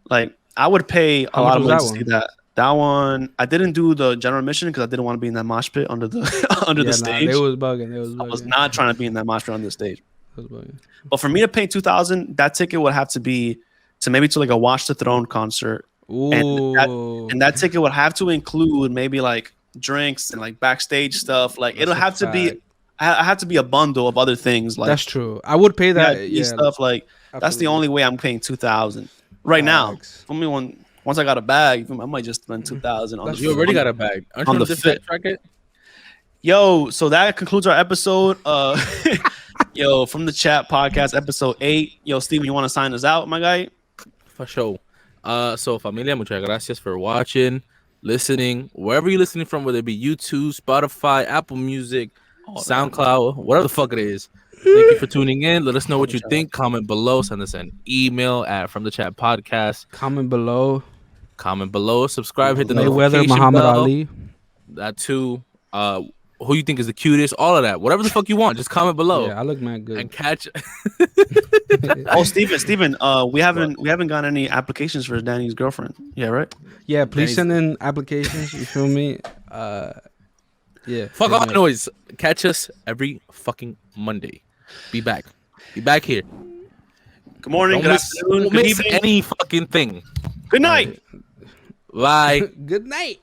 Like I would pay a lot of money to see that. That one, I didn't do the general admission because I didn't want to be in that mosh pit under the the stage. They was bugging. I was not trying to be in that mosh pit on the stage. But for me to pay $2,000, that ticket would have to be to like a Watch the Throne concert. Ooh. And that ticket would have to include maybe like drinks and like backstage stuff. Like it'll have to be. I have to be a bundle of other things. Like that's true. I would pay that. Yeah, stuff like absolutely. That's the only way I'm paying $2,000 right now. For me, once I got a bag, I might just spend $2,000 on. You already got a bag. Aren't you on the fit tracket? Yo, so that concludes our episode. Yo, from the chat podcast, episode 8. Yo, Steven, you want to sign us out, my guy? For sure. So familia, muchas gracias for watching, listening, wherever you're listening from, whether it be YouTube, Spotify, Apple Music, SoundCloud, whatever the fuck it is. Thank you for tuning in. Let us know what you think. Comment below. Send us an email at fromthechatpodcast. Comment below. Subscribe. Hit the Mayweather, notification Muhammad bell. Ali. That too. Who you think is the cutest? All of that. Whatever the fuck you want. Just comment below. Yeah, I look mad good. And catch. Oh, Steven. We haven't got any applications for Danny's girlfriend. Yeah, right. Yeah, please send in applications. You feel me? Yeah. Fuck all noise. Catch us every fucking Monday. Be back here. Good morning. Good afternoon. Don't miss any fucking thing. Good night. Bye. Good night.